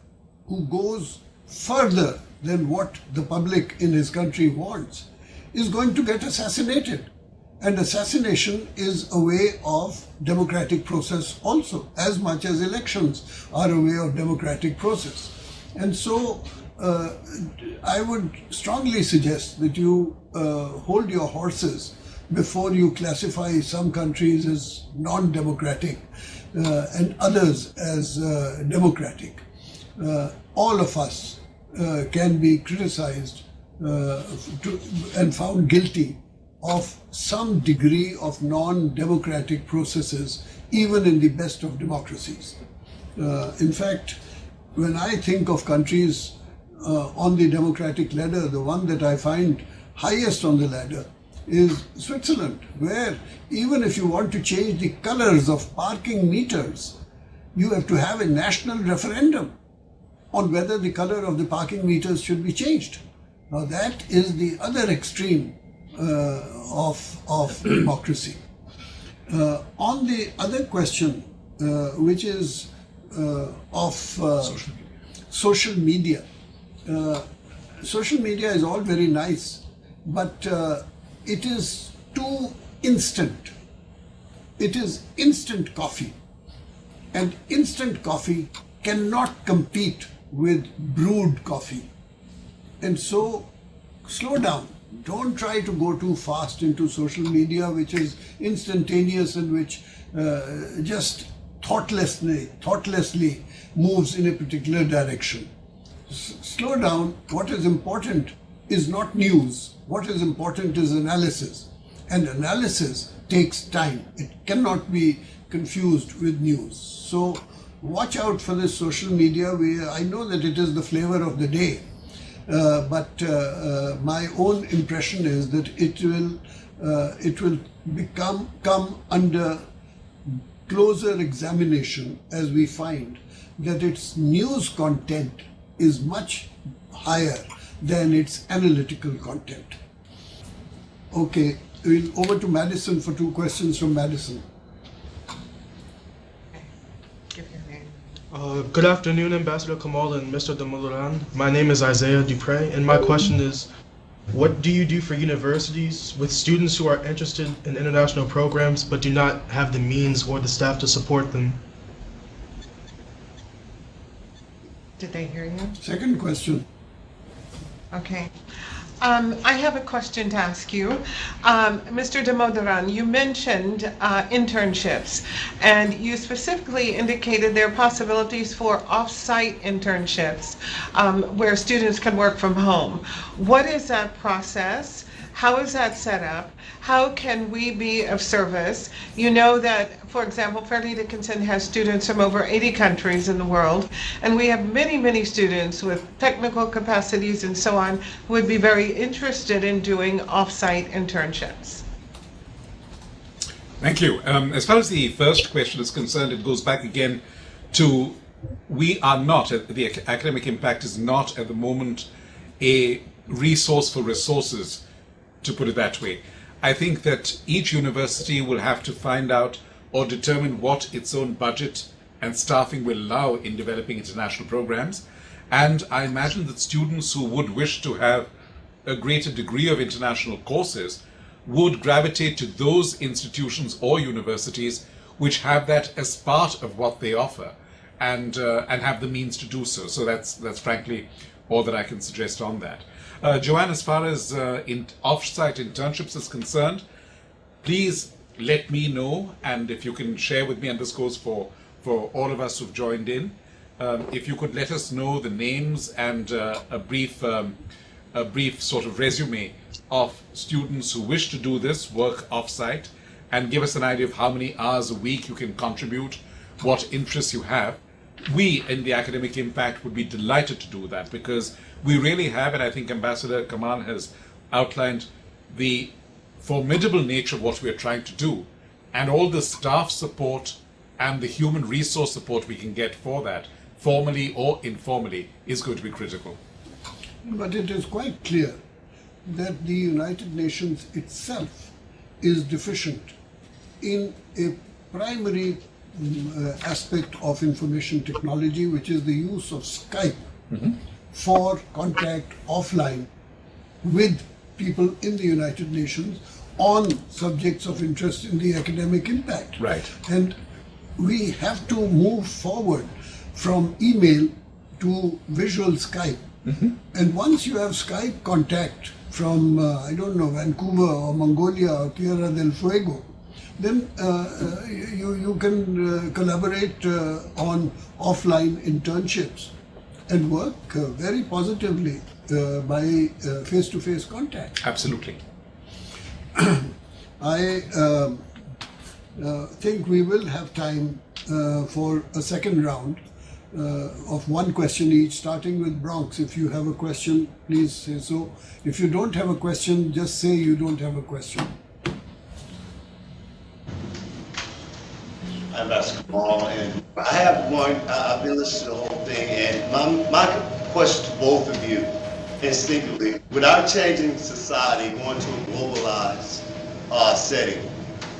S2: who goes further than what the public in his country wants is going to get assassinated. And assassination is a way of democratic process also, as much as elections are a way of democratic process. And so I would strongly suggest that you hold your horses before you classify some countries as non-democratic and others as democratic. All of us can be criticized and found guilty of some degree of non-democratic processes, even in the best of democracies. In fact, when I think of countries on the democratic ladder, the one that I find highest on the ladder is Switzerland, where even if you want to change the colors of parking meters, you have to have a national referendum on whether the color of the parking meters should be changed. Now that is the other extreme of democracy. On the other question, which is of social media. Social media is all very nice, but it is too instant. It is instant coffee, and instant coffee cannot compete with brewed coffee. And so slow down. Don't try to go too fast into social media, which is instantaneous and which just thoughtlessly moves in a particular direction. Slow down. What is important is not news. What is important is analysis. And analysis takes time. It cannot be confused with news. So watch out for this social media. I know that it is the flavor of the day. But my own impression is that it will come under closer examination as we find that its news content is much higher than its analytical content. Okay, over to Madison for 2 questions from Madison.
S17: Good afternoon, Ambassador Kamal and Mr. Damodoran. My name is Isaiah Dupre, and my question is, what do you do for universities with students who are interested in international programs but do not have the means or the staff to support them?
S1: Did they hear you?
S2: Second question.
S1: Okay. I have a question to ask you. Mr. Damodoran, you mentioned internships, and you specifically indicated there are possibilities for off-site internships where students can work from home. What is that process? How is that set up? How can we be of service? You know that, for example, Fairleigh Dickinson has students from over 80 countries in the world, and we have many, many students with technical capacities and so on who would be very interested in doing off-site internships.
S3: Thank you. As far as the first question is concerned, it goes back again to we are not, the academic impact is not at the moment a resource for resources, to put it that way. I think that each university will have to find out or determine what its own budget and staffing will allow in developing international programs. And I imagine that students who would wish to have a greater degree of international courses would gravitate to those institutions or universities which have that as part of what they offer and have the means to do so. So that's frankly or that I can suggest on that. Joanne, as far as off-site internships is concerned, please let me know, and if you can share with me, and this goes for all of us who've joined in, if you could let us know the names and a brief sort of resume of students who wish to do this work off-site, and give us an idea of how many hours a week you can contribute, what interests you have. We in the Academic Impact would be delighted to do that, because we really have, and I think Ambassador Kamal has outlined the formidable nature of what we're trying to do, and all the staff support and the human resource support we can get for that, formally or informally, is going to be critical.
S2: But it is quite clear that the United Nations itself is deficient in a primary aspect of information technology, which is the use of Skype for contact offline with people in the United Nations on subjects of interest in the academic impact.
S3: Right.
S2: And we have to move forward from email to visual Skype. And once you have Skype contact from, I don't know, Vancouver or Mongolia or Tierra del Fuego, then you can collaborate on offline internships and work very positively by face-to-face contact.
S3: Absolutely.
S2: I think we will have time for a second round of one question each, starting with Bronx. If you have a question, please say so. If you don't have a question, just say you don't have a question.
S18: I'm Ambassador Kamal, and I have one. I've been listening to the whole thing, and my question to both of you, instinctively, without changing society, going to a globalized setting,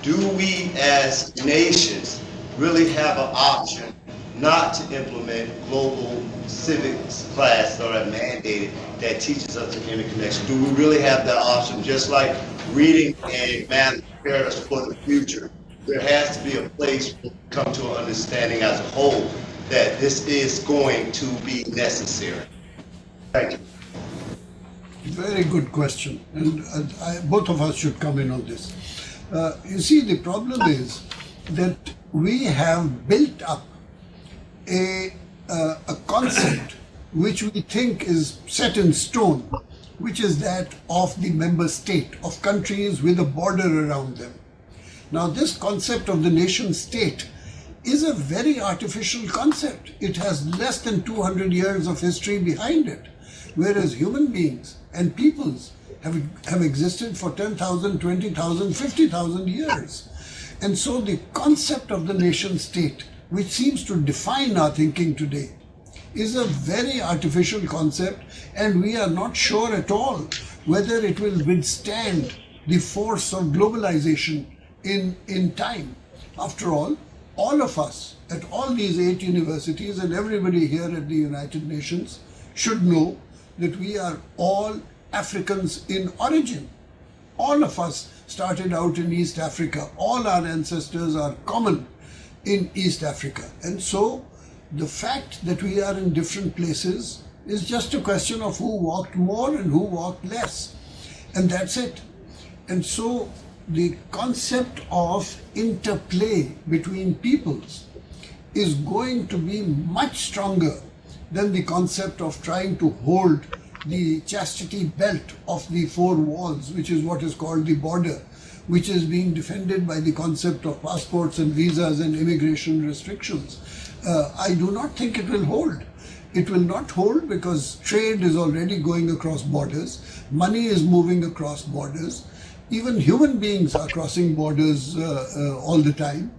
S18: do we as nations really have an option not to implement global civics class that are mandated that teaches us the interconnection? Do we really have that option? Just like reading and math prepare us for the future, there has to be a place to come to an understanding as a whole that this is going to be necessary. Thank you.
S2: Very good question, and both of us should come in on this. You see, the problem is that we have built up a concept which we think is set in stone, which is that of the member state, of countries with a border around them. Now, this concept of the nation state is a very artificial concept. It has less than 200 years of history behind it, whereas human beings and peoples have existed for 10,000, 20,000, 50,000 years. And so the concept of the nation state, which seems to define our thinking today, is a very artificial concept, and we are not sure at all whether it will withstand the force of globalization in time. After all of us at all these 8 universities and everybody here at the United Nations should know that we are all Africans in origin. All of us started out in East Africa. All our ancestors are common in East Africa. And so the fact that we are in different places is just a question of who walked more and who walked less. And that's it. And so the concept of interplay between peoples is going to be much stronger than the concept of trying to hold the chastity belt of the 4 walls, which is what is called the border, which is being defended by the concept of passports and visas and immigration restrictions. I do not think it will hold. It will not hold because trade is already going across borders, money is moving across borders, even human beings are crossing borders all the time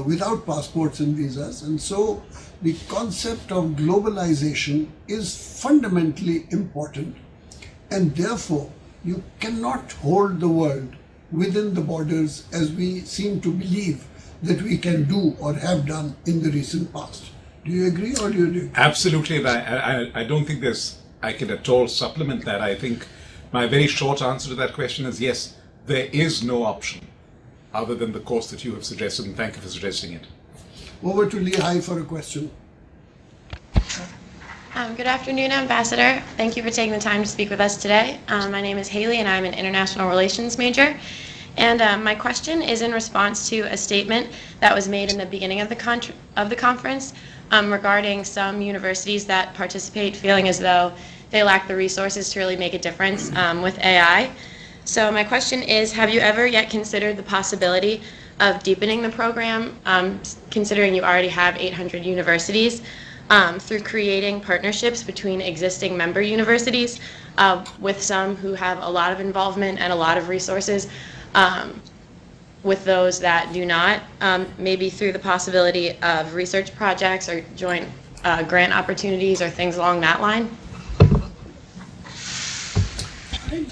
S2: without passports and visas. And so the concept of globalization is fundamentally important, and therefore you cannot hold the world within the borders as we seem to believe that we can do or have done in the recent past. Do you agree or do you agree?
S3: Absolutely, and I don't think I can at all supplement that. I think my very short answer to that question is yes, there is no option other than the course that you have suggested, and thank you for suggesting it.
S2: Over to Lehigh for a question.
S19: Good afternoon, Ambassador. Thank you for taking the time to speak with us today. My name is Haley, and I'm an international relations major. And my question is in response to a statement that was made in the beginning of the conference regarding some universities that participate feeling as though they lack the resources to really make a difference with AI. So my question is, have you ever yet considered the possibility of deepening the program, considering you already have 800 universities, through creating partnerships between existing member universities with some who have a lot of involvement and a lot of resources, with those that do not, maybe through the possibility of research projects or joint grant opportunities or things along that line?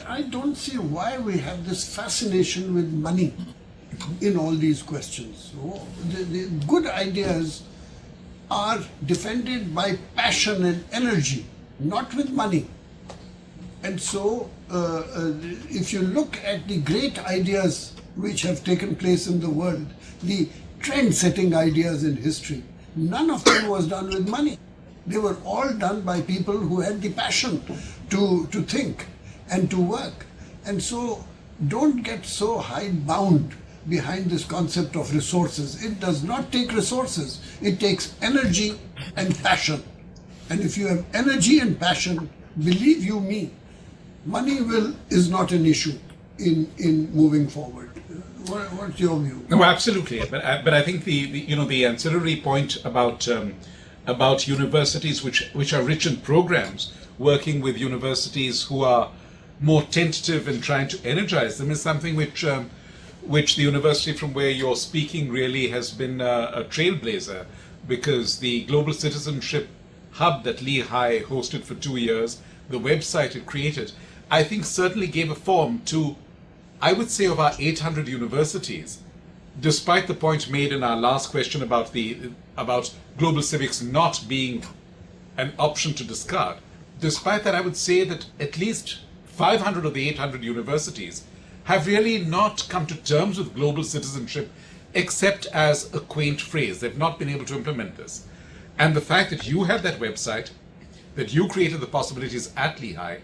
S2: I don't see why we have this fascination with money in all these questions. The good ideas are defended by passion and energy, not with money. And so, if you look at the great ideas which have taken place in the world, the trend-setting ideas in history, none of them was done with money. They were all done by people who had the passion to think and to work. And so, don't get so hidebound behind this concept of resources. It does not take resources. It takes energy and passion. And if you have energy and passion, believe you me, money is not an issue in moving forward. What's your view?
S3: No, absolutely. But I think the ancillary point about universities which are rich in programs, working with universities who are more tentative in trying to energize them, is something which the university from where you're speaking really has been a trailblazer, because the Global Citizenship Hub that Lehigh hosted for 2 years, the website it created, I think certainly gave a form to, I would say, of our 800 universities, despite the point made in our last question about global civics not being an option to discard. Despite that, I would say that at least 500 of the 800 universities have really not come to terms with global citizenship except as a quaint phrase. They've not been able to implement this. And the fact that you had that website, that you created the possibilities at Lehigh,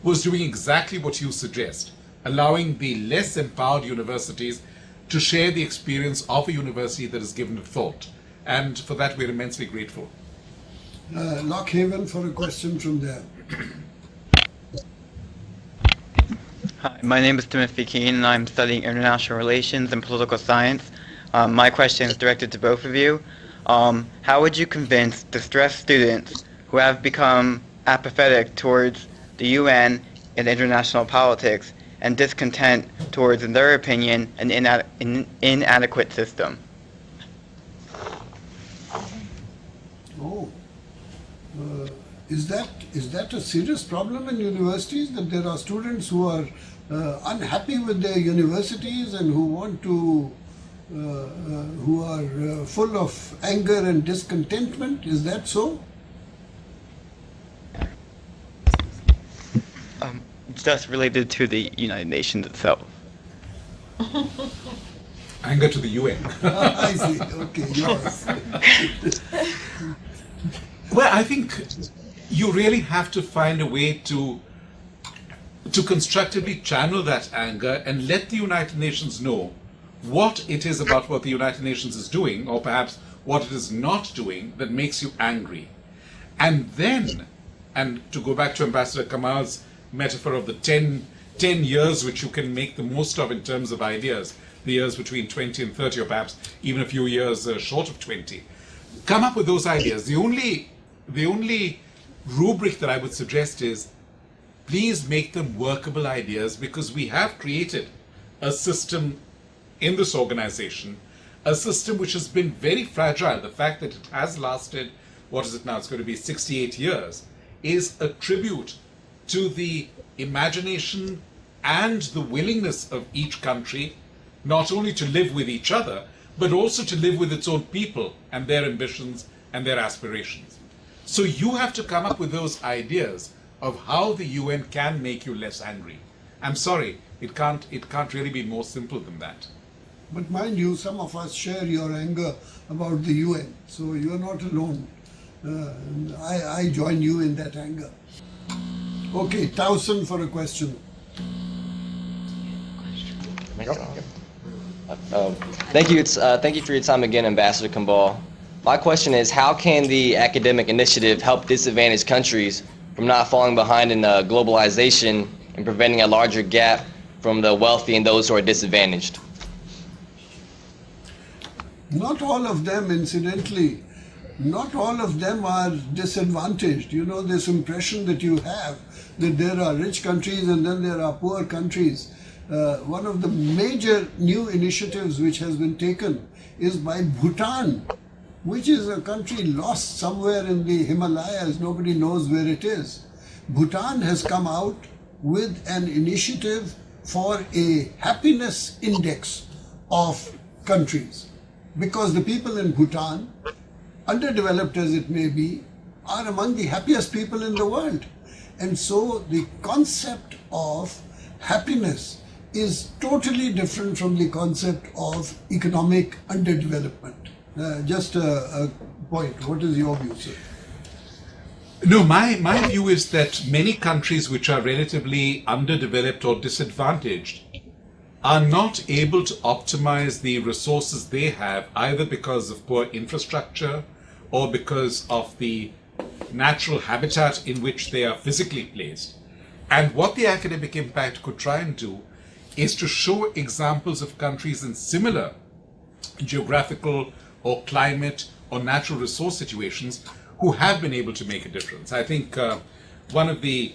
S3: was doing exactly what you suggest, allowing the less empowered universities to share the experience of a university that is given it thought. And for that, we're immensely grateful.
S2: Lockhaven for a question from there.
S20: Hi, my name is Timothy Keene, and I'm studying international relations and political science. My question is directed to both of you. How would you convince distressed students who have become apathetic towards the UN and international politics and discontent towards, in their opinion, an inadequate system?
S2: Is that a serious problem in universities, that there are students who are unhappy with their universities and who want to, who are full of anger and discontentment? Is that so?
S20: It's just related to the United Nations itself.
S3: Anger to the UN.
S2: I see. Okay, yours.
S3: Well, I think you really have to find a way to constructively channel that anger and let the United Nations know what it is about what the United Nations is doing, or perhaps what it is not doing, that makes you angry. And then, and to go back to Ambassador Kamal's metaphor of the 10 years which you can make the most of in terms of ideas, the years between 20 and 30, or perhaps even a few years short of 20, come up with those ideas. The only rubric that I would suggest is, please make them workable ideas, because we have created a system in this organization, a system which has been very fragile. The fact that it has lasted, what is it now, it's going to be 68 years, is a tribute to the imagination and the willingness of each country not only to live with each other, but also to live with its own people and their ambitions and their aspirations. So you have to come up with those ideas of how the UN can make you less angry. I'm sorry, it can't really be more simple than that.
S2: But mind you, some of us share your anger about the UN, so you're not alone. I join you in that anger. Okay, Towson for a question.
S10: Thank you. Thank you for your time again, Ambassador Kamal. My question is, how can the academic initiative help disadvantaged countries from not falling behind in globalization and preventing a larger gap from the wealthy and those who are disadvantaged?
S2: Not all of them, incidentally, not all of them are disadvantaged. You know, this impression that you have that there are rich countries and then there are poor countries. One of the major new initiatives which has been taken is by Bhutan, which is a country lost somewhere in the Himalayas. Nobody knows where it is. Bhutan has come out with an initiative for a happiness index of countries, because the people in Bhutan, underdeveloped as it may be, are among the happiest people in the world. And so the concept of happiness is totally different from the concept of economic underdevelopment. Just a point. What is your view, sir?
S3: No, my view is that many countries which are relatively underdeveloped or disadvantaged are not able to optimize the resources they have, either because of poor infrastructure or because of the natural habitat in which they are physically placed. And what the academic impact could try and do is to show examples of countries in similar geographical or climate or natural resource situations who have been able to make a difference. I think one of the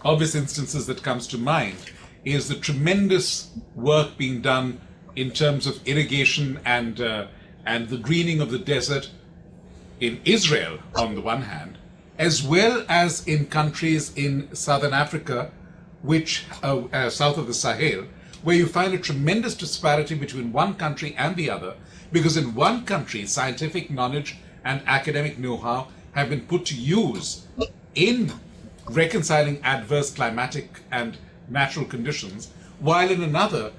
S3: obvious instances that comes to mind is the tremendous work being done in terms of irrigation and the greening of the desert in Israel on the one hand, as well as in countries in southern Africa, which south of the Sahel, where you find a tremendous disparity between one country and the other, because in one country scientific knowledge and academic know-how have been put to use in reconciling adverse climatic and natural conditions, while in another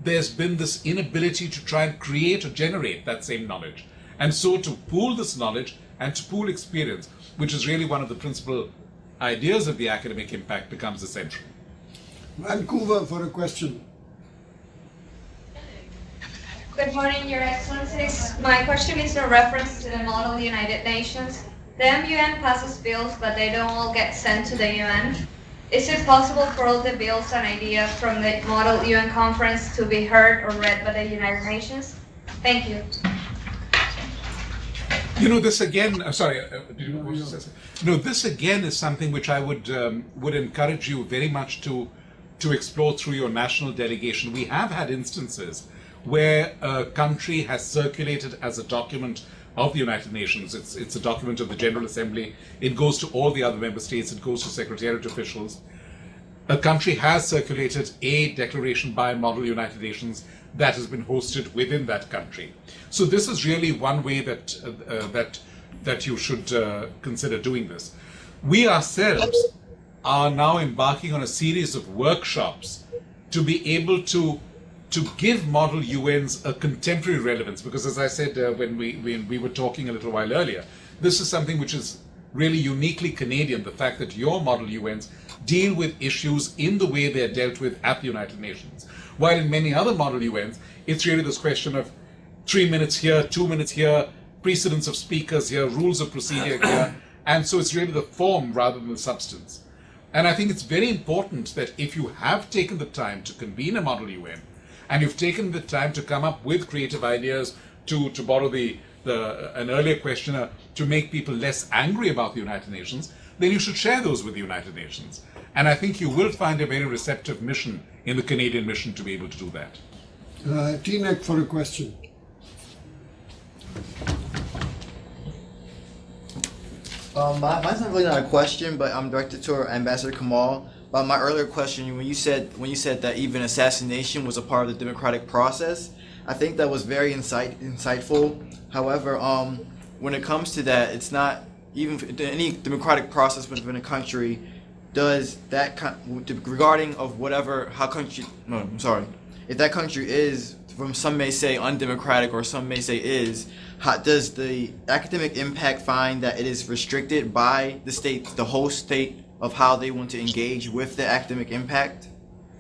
S3: there's been this inability to try and create or generate that same knowledge. And so to pool this knowledge and to pool experience, which is really one of the principal ideas of the academic impact, becomes essential.
S2: Vancouver for a question.
S21: Good morning, Your Excellencies. My question is in reference to the Model United Nations. The MUN passes bills, but they don't all get sent to the UN. Is it possible for all the bills and ideas from the Model UN Conference to be heard or read by the United Nations? Thank you.
S3: You know, this again, did you want to say something? No, this again is something which I would encourage you very much to explore through your national delegation. We have had instances where a country has circulated as a document of the United Nations. It's a document of the General Assembly. It goes to all the other member states. It goes to secretariat officials. A country has circulated a declaration by Model United Nations that has been hosted within that country. So this is really one way that you should consider doing this. We ourselves are now embarking on a series of workshops to be able to give Model UNs a contemporary relevance, because as I said when we were talking a little while earlier, this is something which is really uniquely Canadian, the fact that your Model UNs deal with issues in the way they're dealt with at the United Nations. While in many other Model UNs, it's really this question of 3 minutes here, 2 minutes here, precedence of speakers here, rules of procedure here, and so it's really the form rather than the substance. And I think it's very important that if you have taken the time to convene a Model UN, and you've taken the time to come up with creative ideas, to borrow an earlier questioner, to make people less angry about the United Nations, then you should share those with the United Nations. And I think you will find a very receptive mission in the Canadian mission to be able to do that.
S2: T-Neck for a question.
S15: Mine's not really not a question, but I'm directed to Ambassador Kamal. But my earlier question, when you said that even assassination was a part of the democratic process, I think that was very insightful. However, when it comes to that, it's not even any democratic process within a country. Does that regarding of whatever if that country is from some may say undemocratic or some may say is, does the academic impact find that it is restricted by the state, the host state, of how they want to engage with the academic impact?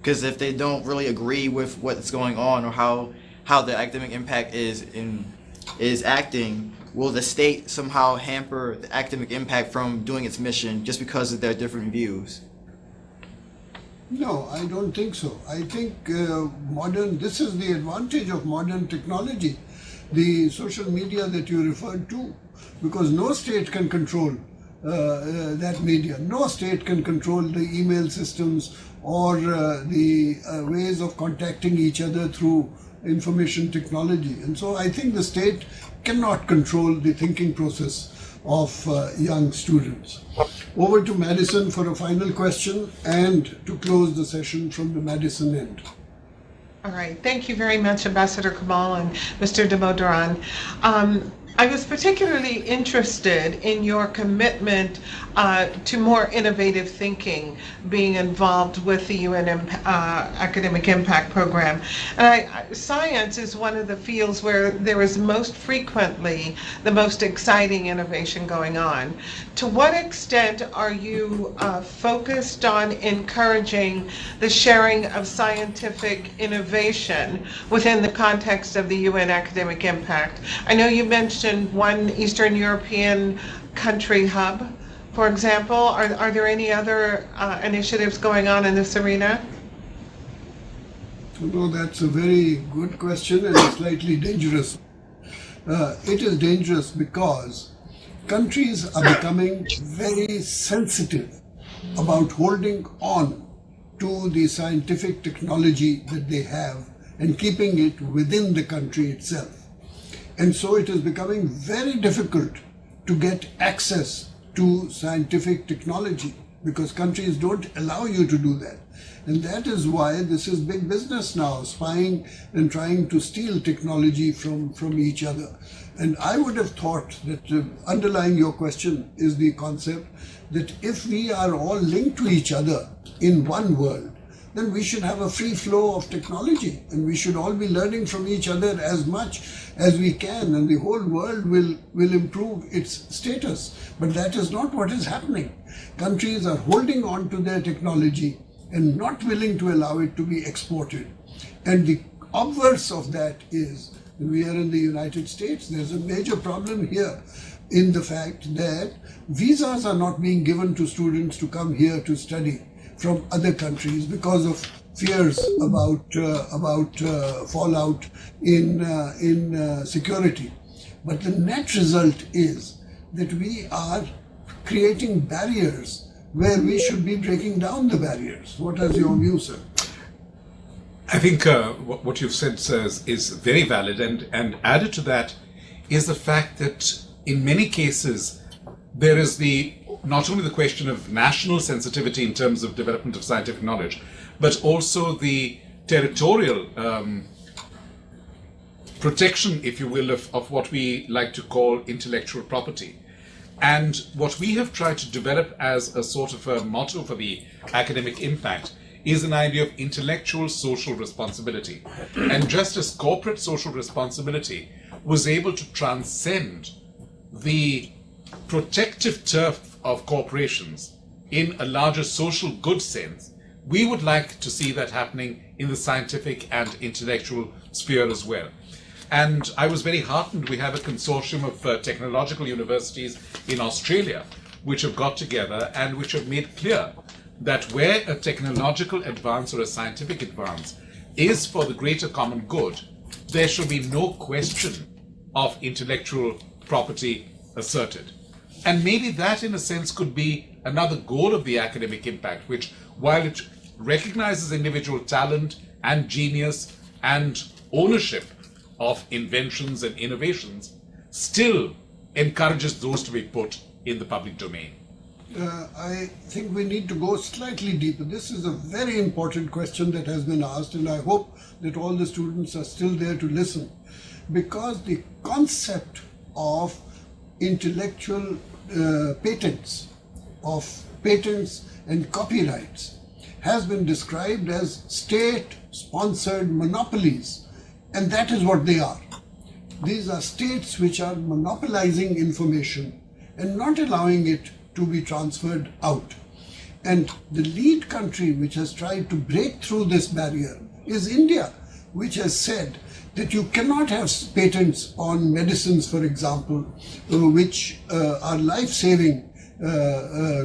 S15: Because if they don't really agree with what's going on or how the academic impact is acting, will the state somehow hamper the academic impact from doing its mission just because of their different views?
S2: No, I don't think so. I think this is the advantage of modern technology, the social media that you referred to, because no state can control that media. No state can control the email systems or the ways of contacting each other through information technology. And so I think the state cannot control the thinking process of young students. Over to Madison for a final question and to close the session from the Madison end.
S1: All right, thank you very much, Ambassador Kamal and Mr. Damodoran. I was particularly interested in your commitment to more innovative thinking being involved with the UN Academic Impact Program. And science is one of the fields where there is most frequently the most exciting innovation going on. To what extent are you focused on encouraging the sharing of scientific innovation within the context of the UN Academic Impact? I know you mentioned one Eastern European country hub, for example. Are there any other initiatives going on in this arena?
S2: No, that's a very good question and slightly dangerous. It is dangerous because countries are becoming very sensitive about holding on to the scientific technology that they have and keeping it within the country itself. And so it is becoming very difficult to get access to scientific technology because countries don't allow you to do that. And that is why this is big business now, spying and trying to steal technology from each other. And I would have thought that underlying your question is the concept that if we are all linked to each other in one world, then we should have a free flow of technology and we should all be learning from each other as much as we can, and the whole world will improve its status. But that is not what is happening. Countries are holding on to their technology and not willing to allow it to be exported. And the obverse of that is, we are in the United States, there's a major problem here in the fact that visas are not being given to students to come here to study from other countries because of fears about fallout in security. But the net result is that we are creating barriers where we should be breaking down the barriers. What is your view, sir?
S3: I think what you've said, sirs, is very valid, and added to that is the fact that in many cases there is not only the question of national sensitivity in terms of development of scientific knowledge, but also the territorial protection, if you will, of what we like to call intellectual property. And what we have tried to develop as a sort of a motto for the academic impact is an idea of intellectual social responsibility. And just as corporate social responsibility was able to transcend the protective turf of corporations in a larger social good sense, we would like to see that happening in the scientific and intellectual sphere as well. And I was very heartened. We have a consortium of technological universities in Australia which have got together and which have made clear that where a technological advance or a scientific advance is for the greater common good, there should be no question of intellectual property asserted. And maybe that, in a sense, could be another goal of the academic impact, which, while it recognizes individual talent and genius and ownership of inventions and innovations, still encourages those to be put in the public domain.
S2: I think we need to go slightly deeper. This is a very important question that has been asked, and I hope that all the students are still there to listen, because the concept of intellectual patents and copyrights has been described as state-sponsored monopolies And that is what they are. These are states which are monopolizing information and not allowing it to be transferred out. And the lead country which has tried to break through this barrier is India, which has said that you cannot have patents on medicines, for example, which are life-saving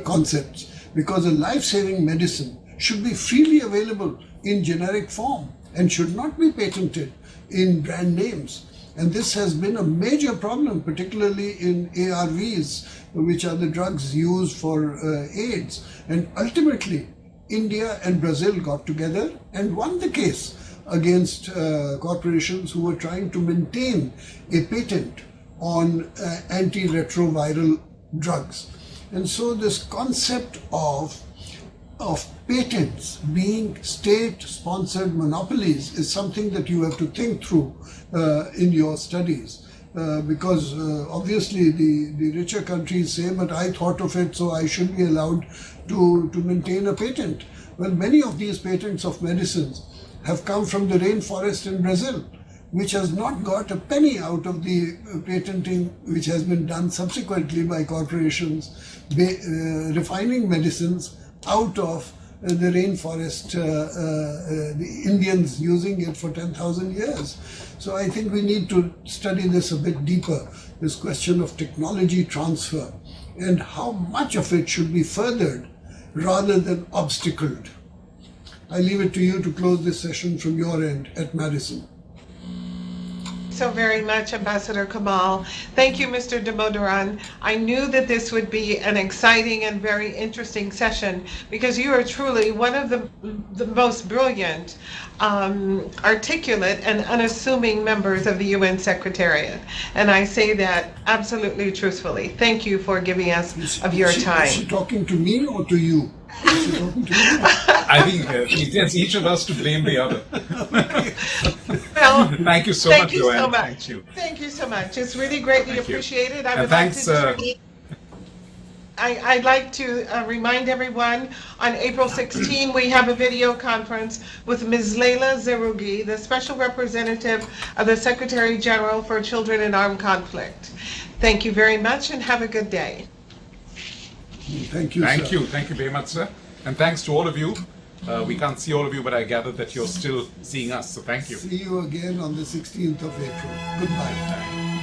S2: concepts, because a life-saving medicine should be freely available in generic form and should not be patented in brand names. And this has been a major problem, particularly in ARVs, which are the drugs used for AIDS. And ultimately, India and Brazil got together and won the case against corporations who were trying to maintain a patent on antiretroviral drugs. And so this concept of patents being state-sponsored monopolies is something that you have to think through in your studies. Because obviously the richer countries say, but I thought of it, so I should be allowed to maintain a patent. Well, many of these patents of medicines have come from the rainforest in Brazil, which has not got a penny out of the patenting which has been done subsequently by corporations refining medicines out of the rainforest, the Indians using it for 10,000 years. So I think we need to study this a bit deeper, this question of technology transfer and how much of it should be furthered rather than obstacled. I leave it to you to close this session from your end at Madison.
S1: So very much, Ambassador Kamal. Thank you, Mr. Damodoran. I knew that this would be an exciting and very interesting session because you are truly one of the most brilliant, articulate, and unassuming members of the UN Secretariat. And I say that absolutely truthfully. Thank you for giving us of your time.
S2: Is she talking to me or to you?
S3: I think it's each of us to blame the other.
S1: Well,
S3: thank you so
S1: thank
S3: much,
S1: you
S3: Joanne.
S1: so much.
S3: Thank you.
S1: Thank you so much. It's really greatly
S3: Thank you.
S1: appreciated.
S3: And thanks.
S1: I'd like to remind everyone, on April 16, we have a video conference with Ms. Leila Zerougi, the Special Representative of the Secretary General for Children in Armed Conflict. Thank you very much and have a good day.
S2: Thank you,
S3: Thank
S2: sir.
S3: you. Thank you very much, sir. And thanks to all of you. We can't see all of you, but I gather that you're still seeing us, so thank you.
S2: See you again on the 16th of April. Goodbye.